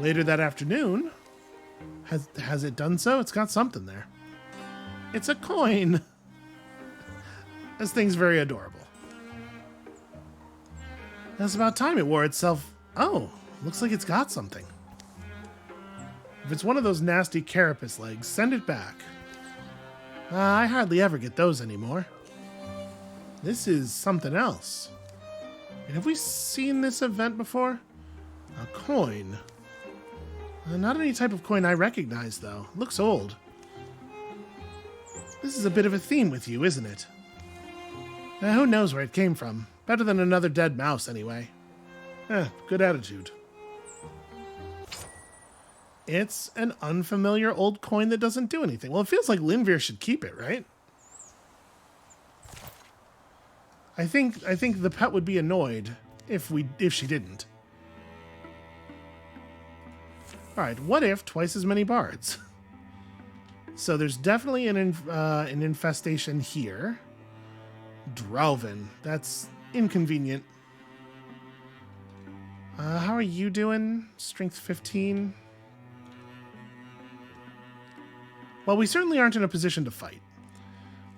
Speaker 1: Later that afternoon, has it done so? It's got something there. It's a coin. This thing's very adorable. That's about time it wore itself. Oh, looks like it's got something. If it's one of those nasty carapace legs, send it back. I hardly ever get those anymore. This is something else. And have we seen this event before? A coin. Not any type of coin I recognize, though. Looks old. This is a bit of a theme with you, isn't it? Who knows where it came from? Better than another dead mouse, anyway. Good attitude. It's an unfamiliar old coin that doesn't do anything. Well, it feels like Linvir should keep it, right? I think the pet would be annoyed if she didn't. All right, what if twice as many bards? So there's definitely an infestation here. Drelvin, that's inconvenient. How are you doing? Strength 15. Well, we certainly aren't in a position to fight.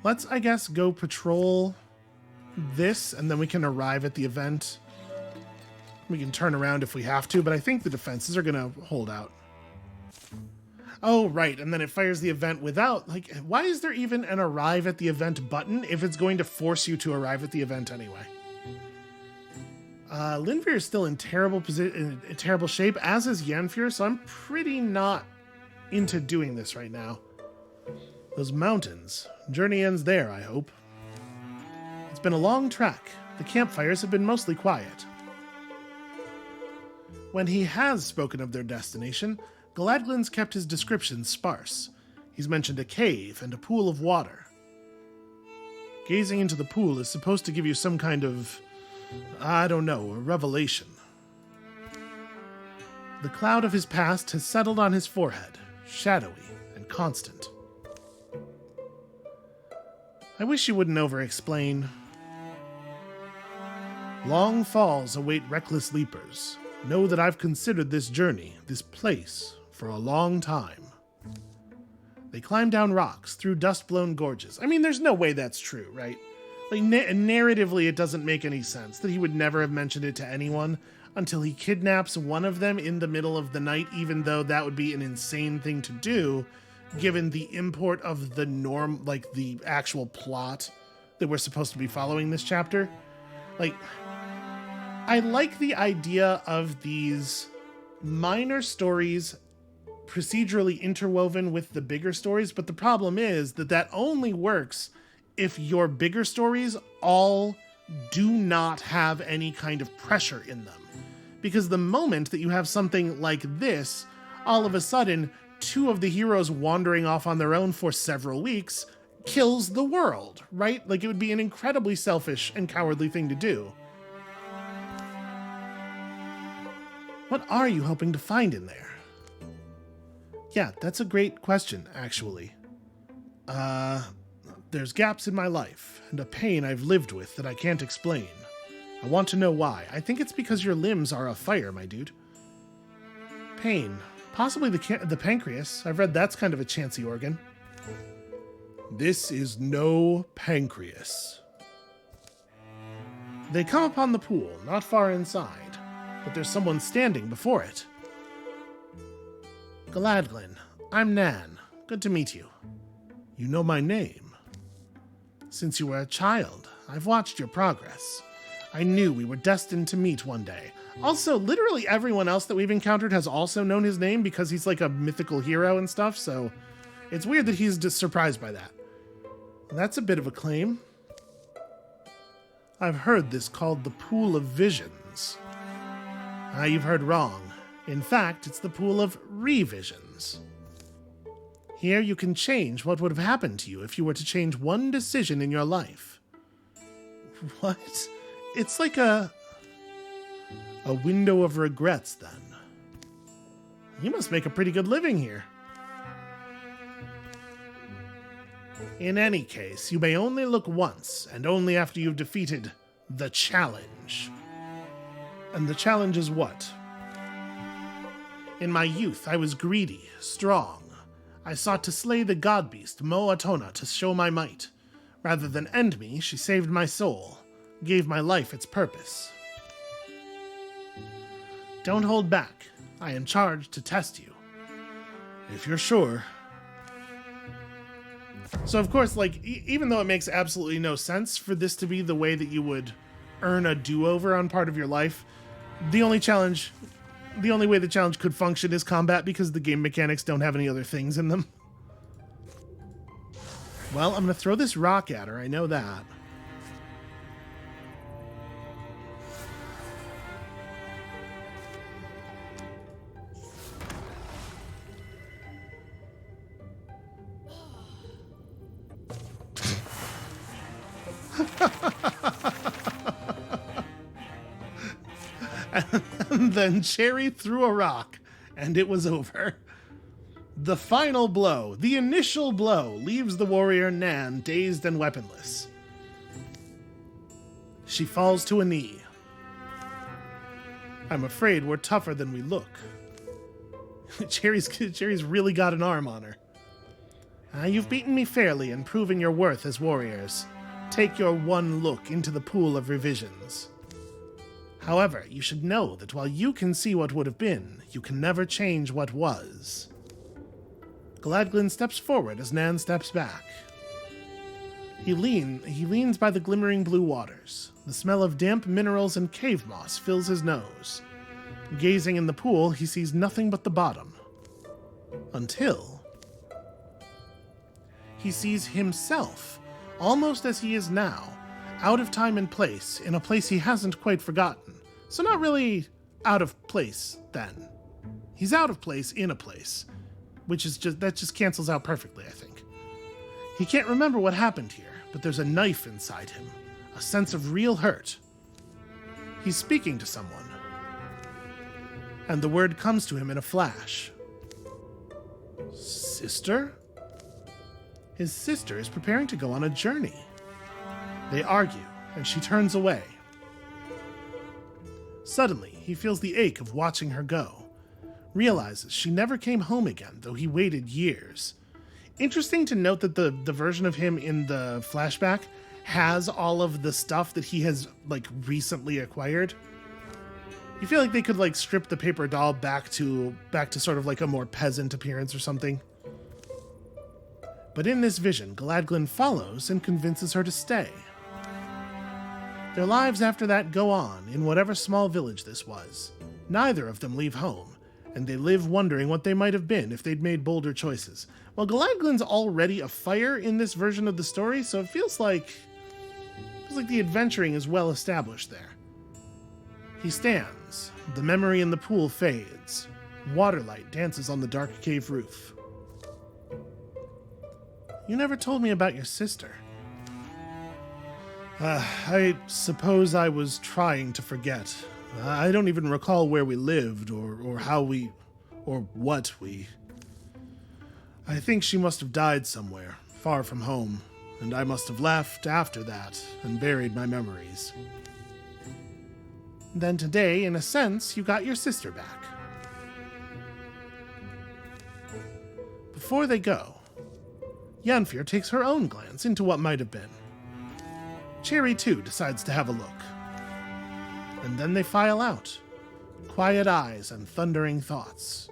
Speaker 1: Let's, I guess, go patrol this, and then we can arrive at the event. We can turn around if we have to, but I think the defenses are going to hold out. Oh, right, and then it fires the event without... Like, why is there even an arrive at the event button if it's going to force you to arrive at the event anyway? Linvir is still in terrible shape, as is Yanfir, so I'm pretty not into doing this right now. Those mountains. Journey ends there, I hope. It's been a long trek. The campfires have been mostly quiet. When he has spoken of their destination, Galadglin's kept his descriptions sparse. He's mentioned a cave and a pool of water. Gazing into the pool is supposed to give you some kind of, I don't know, a revelation. The cloud of his past has settled on his forehead, shadowy and constant. I wish you wouldn't over-explain. Long falls await reckless leapers. Know that I've considered this journey, this place, for a long time. They climb down rocks, through dust-blown gorges. I mean, there's no way that's true, right? Like, narratively, it doesn't make any sense that he would never have mentioned it to anyone until he kidnaps one of them in the middle of the night, even though that would be an insane thing to do, given the import of the norm, like, the actual plot that we're supposed to be following this chapter. Like, I like the idea of these minor stories procedurally interwoven with the bigger stories, but the problem is that only works if your bigger stories all do not have any kind of pressure in them. Because the moment that you have something like this, all of a sudden, two of the heroes wandering off on their own for several weeks kills the world, right? Like, it would be an incredibly selfish and cowardly thing to do. What are you hoping to find in there? Yeah, that's a great question, actually. There's gaps in my life, and a pain I've lived with that I can't explain. I want to know why. I think it's because your limbs are afire, my dude. Pain. Possibly the pancreas. I've read that's kind of a chancy organ. This is no pancreas. They come upon the pool, not far inside, but there's someone standing before it. Galadglin, I'm Nan. Good to meet you. You know my name. Since you were a child, I've watched your progress. I knew we were destined to meet one day. Also, literally everyone else that we've encountered has also known his name because he's like a mythical hero and stuff, so it's weird that he's just surprised by that. That's a bit of a claim. I've heard this called the Pool of Visions. You've heard wrong. In fact, it's the Pool of Revisions. Here you can change what would have happened to you if you were to change one decision in your life. What? It's like a window of regrets, then. You must make a pretty good living here. In any case, you may only look once, and only after you've defeated the challenge. And the challenge is what? In my youth, I was greedy, strong. I sought to slay the god beast, Moatona, to show my might. Rather than end me, she saved my soul, gave my life its purpose. Don't hold back. I am charged to test you. If you're sure. So, of course, like, even though it makes absolutely no sense for this to be the way that you would earn a do-over on part of your life, the only way the challenge could function is combat because the game mechanics don't have any other things in them. Well, I'm going to throw this rock at her, I know that. And then Cherry threw a rock, and it was over. The final blow, the initial blow, leaves the warrior Nan dazed and weaponless. She falls to a knee. I'm afraid we're tougher than we look. Cherry's really got an arm on her. You've beaten me fairly and proven your worth as warriors. Take your one look into the pool of revisions. However, you should know that while you can see what would have been, you can never change what was. Gladglin steps forward as Nan steps back. He leans by the glimmering blue waters. The smell of damp minerals and cave moss fills his nose. Gazing in the pool, he sees nothing but the bottom. Until he sees himself, almost as he is now, out of time and place, in a place he hasn't quite forgotten. So not really out of place, then. He's out of place in a place, that just cancels out perfectly, I think. He can't remember what happened here, but there's a knife inside him, a sense of real hurt. He's speaking to someone, and the word comes to him in a flash. Sister? His sister is preparing to go on a journey. They argue, and she turns away. Suddenly, he feels the ache of watching her go. Realizes she never came home again, though he waited years. Interesting to note that the version of him in the flashback has all of the stuff that he has, recently acquired. You feel like they could, strip the paper doll back to sort of a more peasant appearance or something. But in this vision, Gladglin follows and convinces her to stay. Their lives after that go on in whatever small village this was. Neither of them leave home, and they live wondering what they might have been if they'd made bolder choices. Well, Gladglin's already a fire in this version of the story, so it feels like the adventuring is well established there. He stands. The memory in the pool fades. Waterlight dances on the dark cave roof. You never told me about your sister. I suppose I was trying to forget. I don't even recall where we lived, or how we, or what we... I think she must have died somewhere, far from home, and I must have left after that, and buried my memories. Then today, in a sense, you got your sister back. Before they go, Yanfir takes her own glance into what might have been. Cherry, too, decides to have a look. And then they file out, quiet eyes and thundering thoughts.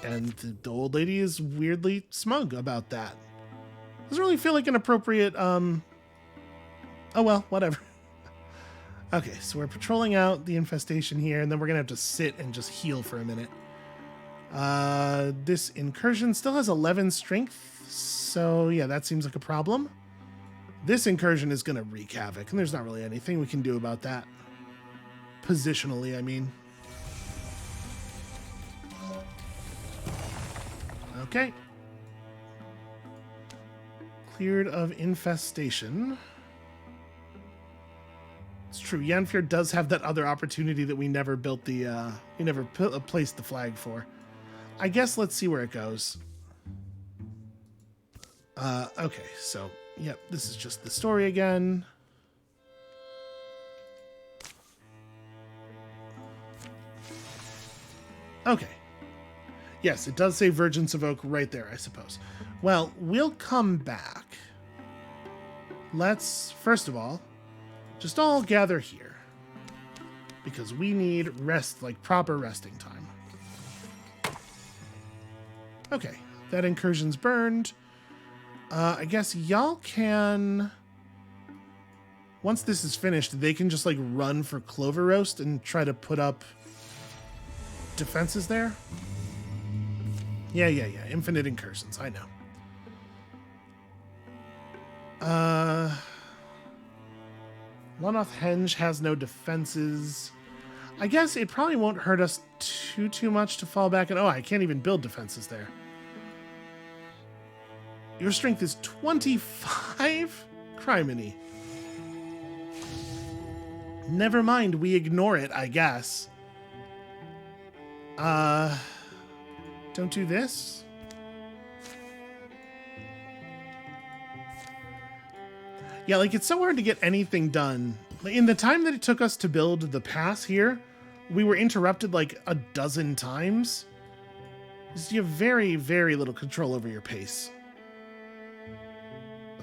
Speaker 1: And the old lady is weirdly smug about that. Doesn't really feel like an appropriate, oh well, whatever. Okay, so we're patrolling out the infestation here, and then we're gonna have to sit and just heal for a minute. This incursion still has 11 strength, so yeah, that seems like a problem. This incursion is gonna wreak havoc, and there's not really anything we can do about that. Positionally, I mean. Okay. Cleared of infestation. It's true, Yanfir does have that other opportunity that we never built the, placed the flag for. I guess let's see where it goes. Okay, so, yep, this is just the story again. Okay. Yes, it does say Virgins of Oak right there, I suppose. Well, we'll come back. Let's, first of all, just all gather here. Because we need rest, proper resting time. Okay, that incursion's burned. I guess y'all can... Once this is finished, they can just, run for Clover Roast and try to put up defenses there. Yeah. Infinite incursions, I know. One-off Henge has no defenses. I guess it probably won't hurt us too much to fall back. And oh, I can't even build defenses there. Your strength is 25? Criminy. Never mind, we ignore it, I guess. Don't do this? Yeah, like, it's so hard to get anything done. In the time that it took us to build the pass here, we were interrupted like a dozen times. So you have very, very little control over your pace.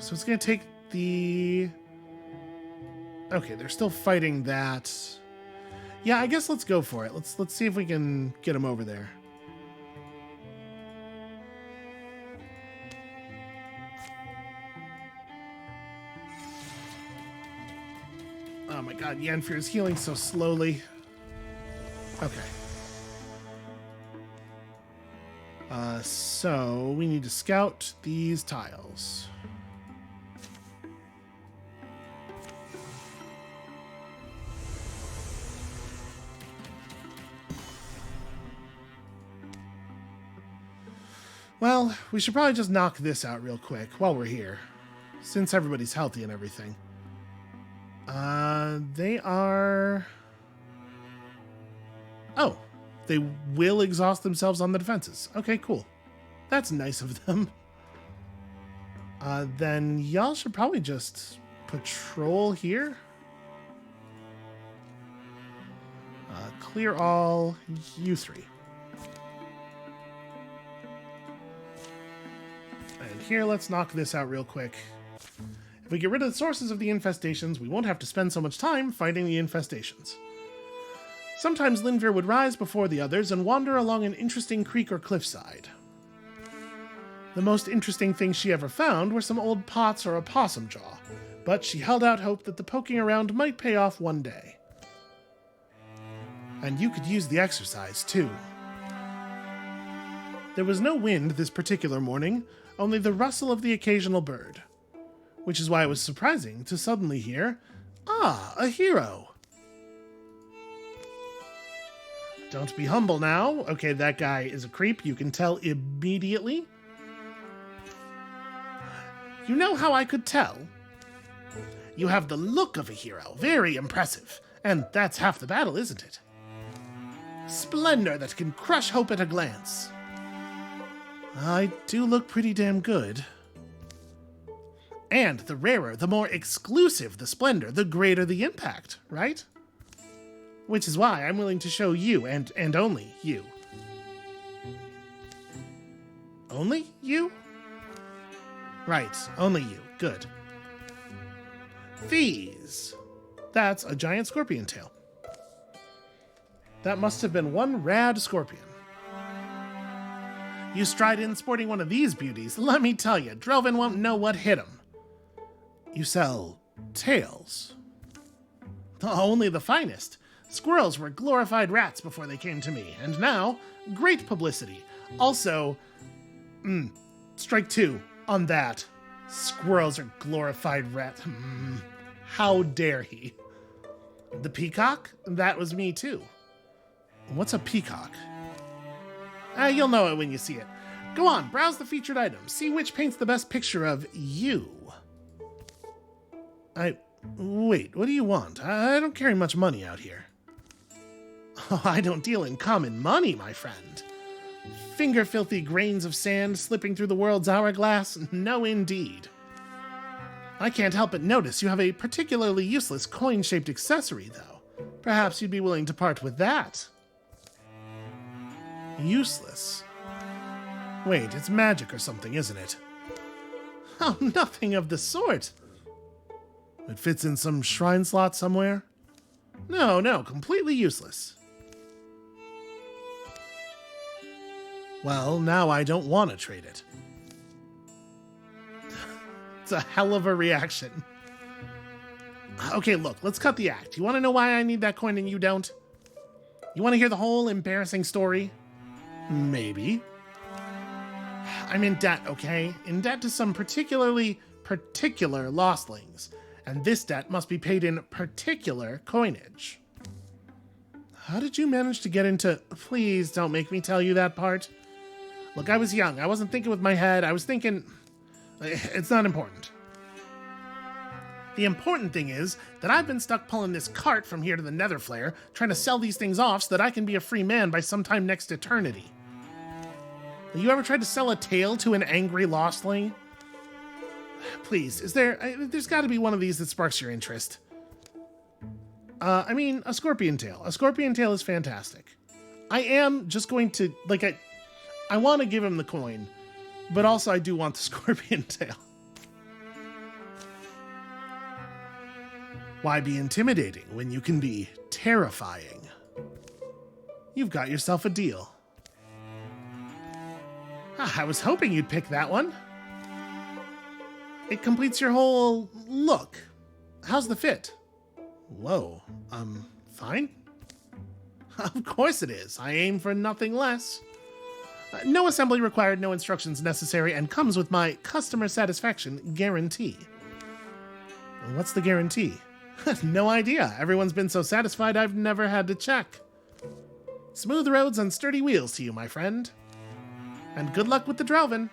Speaker 1: So it's going to take the... Okay, they're still fighting that. Yeah, I guess let's go for it. Let's see if we can get them over there. Oh my god, Yanfir is healing so slowly. Okay. So we need to scout these tiles. Well, we should probably just knock this out real quick while we're here, since everybody's healthy and everything. They are... Oh, they will exhaust themselves on the defenses. Okay, cool. That's nice of them. Then y'all should probably just patrol here. Clear all, you three. And here, let's knock this out real quick. If we get rid of the sources of the infestations, we won't have to spend so much time fighting the infestations. Sometimes Linvir would rise before the others and wander along an interesting creek or cliffside. The most interesting thing she ever found were some old pots or a possum jaw, but she held out hope that the poking around might pay off one day. And you could use the exercise, too. There was no wind this particular morning, only the rustle of the occasional bird. Which is why it was surprising to suddenly hear, "Ah, a hero!" Don't be humble now. Okay, that guy is a creep. You can tell immediately. You know how I could tell? You have the look of a hero. Very impressive. And that's half the battle, isn't it? Splendor that can crush hope at a glance. I do look pretty damn good. And the rarer, the more exclusive the splendor, the greater the impact, right? Which is why I'm willing to show you, and only you. Only you? Right, only you. Good. These. That's a giant scorpion tail. That must have been one rad scorpion. You stride in sporting one of these beauties. Let me tell you, Drovin won't know what hit him. You sell tails. Only the finest. Squirrels were glorified rats before they came to me, and now, great publicity. Also, strike two on that. Squirrels are glorified rats. How dare he? The peacock? That was me too. What's a peacock? You'll know it when you see it. Go on, browse the featured items. See which paints the best picture of you. Wait, what do you want? I don't carry much money out here. Oh, I don't deal in common money, my friend. Finger-filthy grains of sand slipping through the world's hourglass? No, indeed. I can't help but notice you have a particularly useless coin-shaped accessory, though. Perhaps you'd be willing to part with that. Useless? Wait, it's magic or something, isn't it? Oh, nothing of the sort. It fits in some shrine slot somewhere? No, completely useless. Well, now I don't want to trade it. It's a hell of a reaction. Okay, look, let's cut the act. You want to know why I need that coin and you don't? You want to hear the whole embarrassing story? Maybe. I'm in debt, okay? In debt to some particular lostlings. And this debt must be paid in particular coinage. How did you manage to get into... Please don't make me tell you that part. Look, I was young. I wasn't thinking with my head. I was thinking... It's not important. The important thing is that I've been stuck pulling this cart from here to the Nether Flare, trying to sell these things off so that I can be a free man by sometime next eternity. Have you ever tried to sell a tail to an angry lostling? Please, there's got to be one of these that sparks your interest. I mean, a scorpion tail. A scorpion tail is fantastic. I am just going to, I want to give him the coin, but also I do want the scorpion tail. Why be intimidating when you can be terrifying? You've got yourself a deal. I was hoping you'd pick that one. It completes your whole look. How's the fit? Whoa, fine? Of course it is. I aim for nothing less. No assembly required, no instructions necessary, and comes with my customer satisfaction guarantee. What's the guarantee? No idea. Everyone's been so satisfied I've never had to check. Smooth roads and sturdy wheels to you, my friend. And good luck with the Drelvin.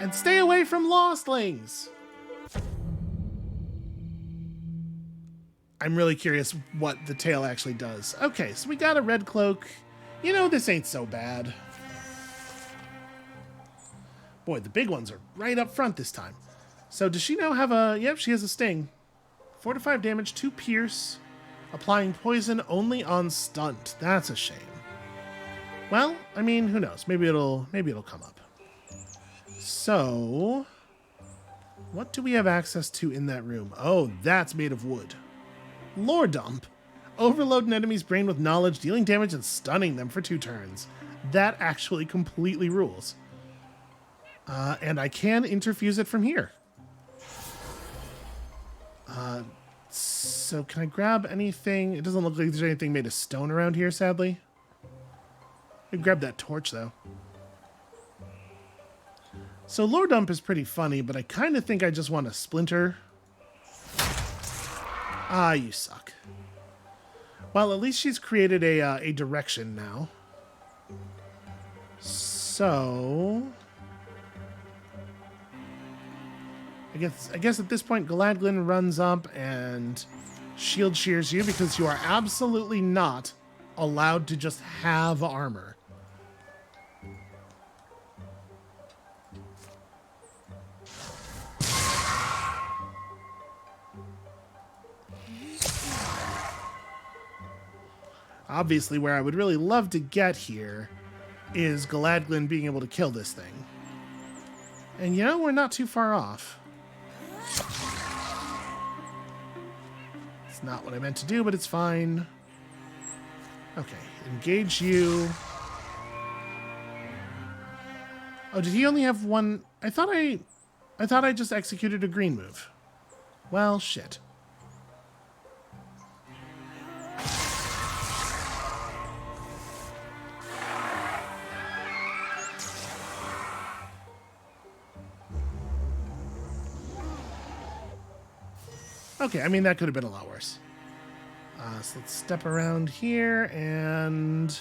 Speaker 1: And stay away from lostlings. I'm really curious what the tail actually does. Okay, so we got a red cloak. You know, this ain't so bad. Boy, the big ones are right up front this time. So does she now have a... Yep, she has a sting. 4 to 5 damage, 2 pierce. Applying poison only on stunt. That's a shame. Well, I mean, who knows? Maybe it'll come up. So, what do we have access to in that room? Oh, that's made of wood. Lore dump. Overload an enemy's brain with knowledge, dealing damage and stunning them for 2 turns. That actually completely rules. And I can interfuse it from here. So can I grab anything? It doesn't look like there's anything made of stone around here, sadly. I can grab that torch, though. So lore dump is pretty funny, but I kind of think I just want a splinter. Ah, you suck. Well, at least she's created a direction now. So... I guess at this point, Galadglin runs up and shield shears you because you are absolutely not allowed to just have armor. Obviously, where I would really love to get here is Galadglin being able to kill this thing. And you know, we're not too far off. It's not what I meant to do, but it's fine. Okay, engage you. Oh, did he only have one? I thought I just executed a green move. Well, shit. Okay, I mean, that could have been a lot worse. So let's step around here and...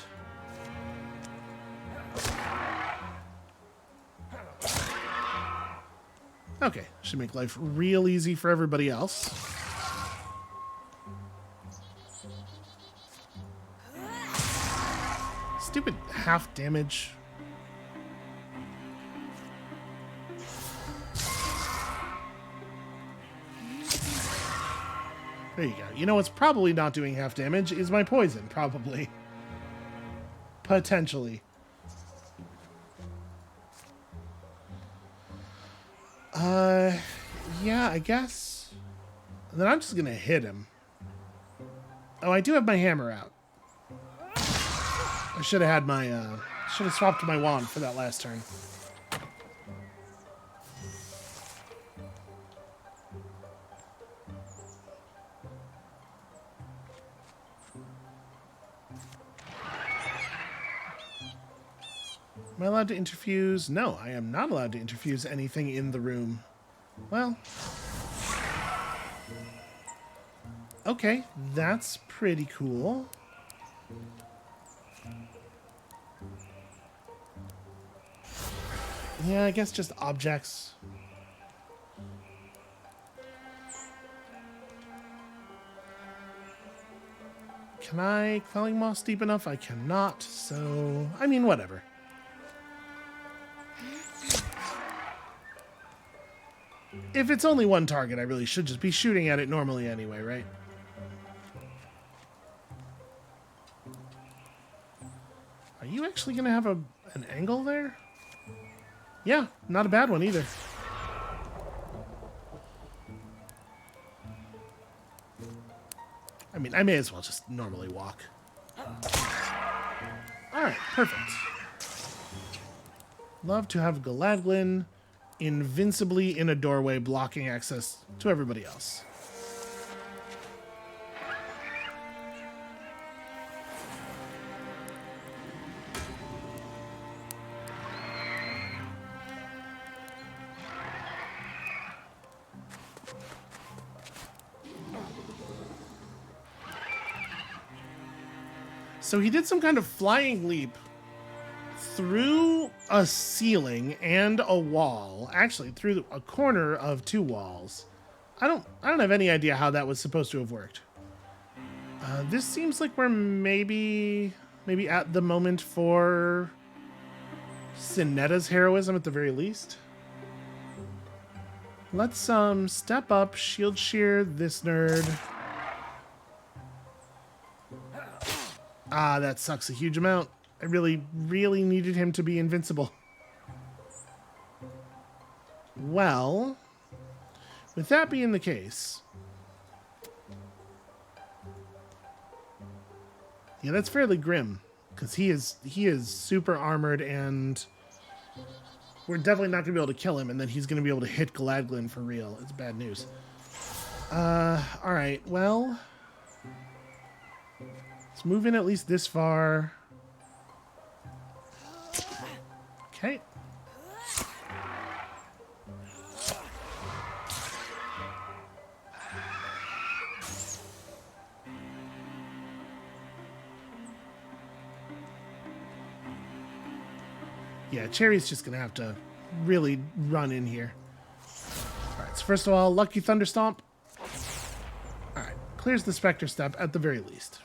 Speaker 1: Okay, should make life real easy for everybody else. Stupid half damage. There you go. You know what's probably not doing half damage is my poison, probably. Potentially. Yeah, I guess. And then I'm just gonna hit him. Oh, I do have my hammer out. I should have had my, should have swapped my wand for that last turn. Am I allowed to interfuse? No, I am not allowed to interfuse anything in the room. Well. Okay, that's pretty cool. Yeah, I guess just objects. Can I quelling moss deep enough? I cannot, so... I mean, whatever. If it's only one target, I really should just be shooting at it normally anyway, right? Are you actually going to have an angle there? Yeah, not a bad one either. I mean, I may as well just normally walk. Alright, perfect. Love to have Galadglin invincibly in a doorway blocking access to everybody else. So he did some kind of flying leap through a ceiling and a wall, actually through a corner of two walls. I don't have any idea how that was supposed to have worked. This seems like we're maybe at the moment for Sinetta's heroism at the very least. Let's step up, shield shear this nerd. Ah, that sucks a huge amount. I really, really needed him to be invincible. Well, with that being the case... Yeah, that's fairly grim, because he is super armored, and we're definitely not going to be able to kill him, and then he's going to be able to hit Galadglin for real. It's bad news. Alright, well... Let's move in at least this far. Okay. Yeah, Cherry's just gonna have to really run in here. Alright, so first of all, Lucky Thunderstomp. Alright, clears the Spectre Step at the very least.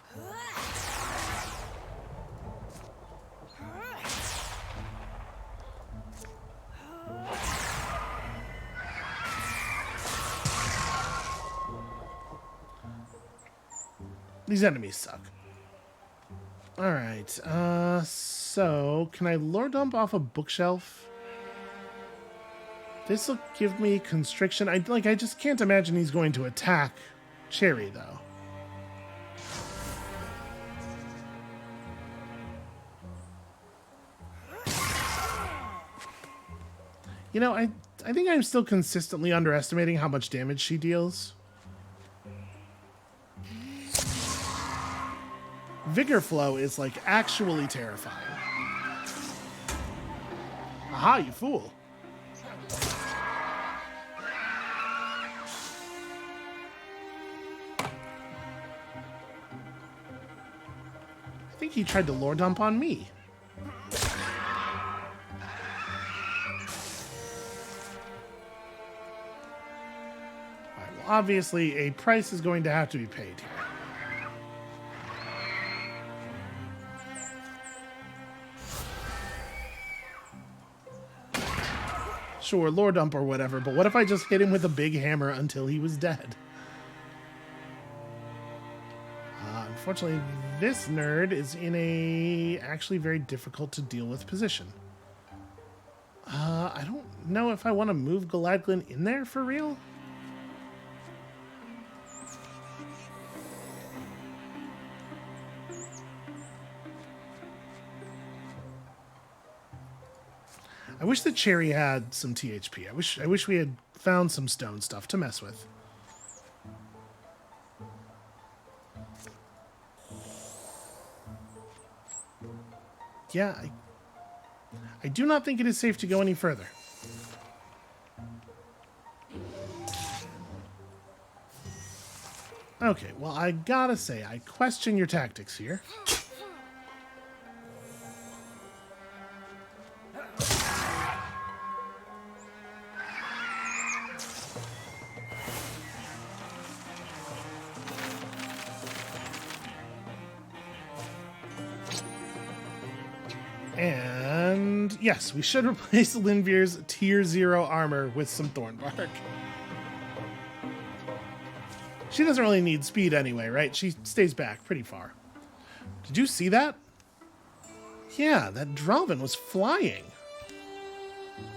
Speaker 1: These enemies suck. Alright, so can I lore dump off a bookshelf? This will give me constriction. I just can't imagine he's going to attack Cherry, though. You know, I think I'm still consistently underestimating how much damage she deals. Vigor Flow is, like, actually terrifying. Aha, you fool. I think he tried to lore dump on me. Alright, well, obviously, a price is going to have to be paid here. Sure, lore dump or whatever, but what if I just hit him with a big hammer until he was dead? Unfortunately, this nerd is in a actually very difficult to deal with position. I don't know if I want to move Galadglin in there for real. I wish that Cherry had some THP. I wish we had found some stone stuff to mess with. Yeah, I do not think it is safe to go any further. Okay, well, I gotta say, I question your tactics here. And yes, we should replace Linvir's tier 0 armor with some Thornbark. She doesn't really need speed anyway, right? She stays back pretty far. Did you see that? Yeah, that Drelvin was flying.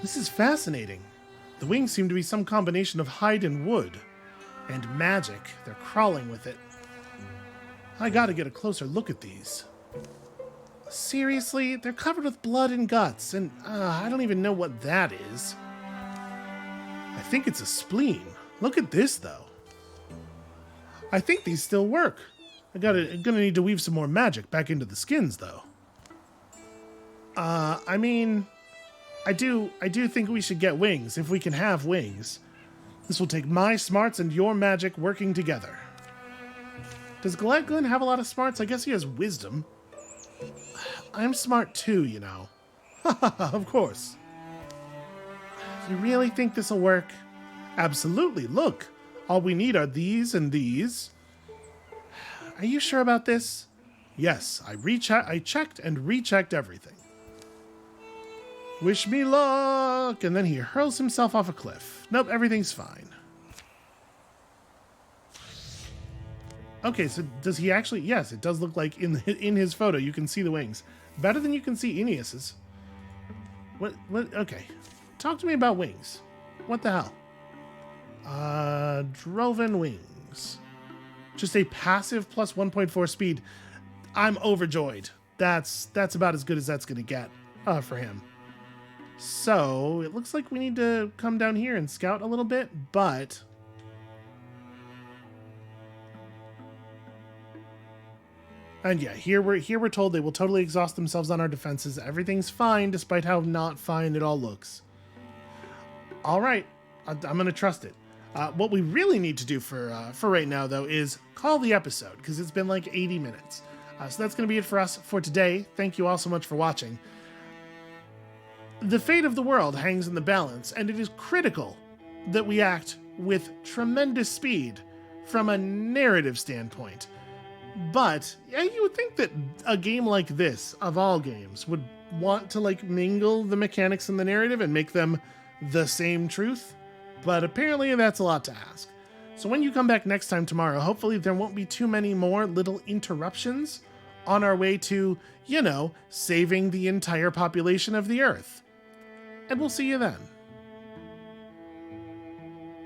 Speaker 1: This is fascinating. The wings seem to be some combination of hide and wood. And magic. They're crawling with it. I gotta get a closer look at these. Seriously? They're covered with blood and guts, and I don't even know what that is. I think it's a spleen. Look at this, though. I think these still work. I'm gonna need to weave some more magic back into the skins, though. I mean, I do think we should get wings, if we can have wings. This will take my smarts and your magic working together. Does Gladglin have a lot of smarts? I guess he has wisdom. I'm smart too, you know. Of course. You really think this'll work? Absolutely, look. All we need are these and these. Are you sure about this? Yes, I checked and rechecked everything. Wish me luck! And then he hurls himself off a cliff. Nope, everything's fine. Okay, so does he actually... Yes, it does look like in his photo you can see the wings. Better than you can see Aeneas's. What? Okay. Talk to me about wings. What the hell? Droven wings. Just a passive plus 1.4 speed. I'm overjoyed. That's about as good as that's going to get for him. So, it looks like we need to come down here and scout a little bit, but... And yeah, here we're told they will totally exhaust themselves on our defenses. Everything's fine, despite how not fine it all looks. All right, I'm going to trust it. What we really need to do for right now, though, is call the episode, because it's been like 80 minutes. So that's going to be it for us for today. Thank you all so much for watching. The fate of the world hangs in the balance, and it is critical that we act with tremendous speed from a narrative standpoint. But yeah, you would think that a game like this, of all games, would want to like mingle the mechanics and the narrative and make them the same truth. But apparently that's a lot to ask. So when you come back next time tomorrow, hopefully there won't be too many more little interruptions on our way to, you know, saving the entire population of the Earth. And we'll see you then.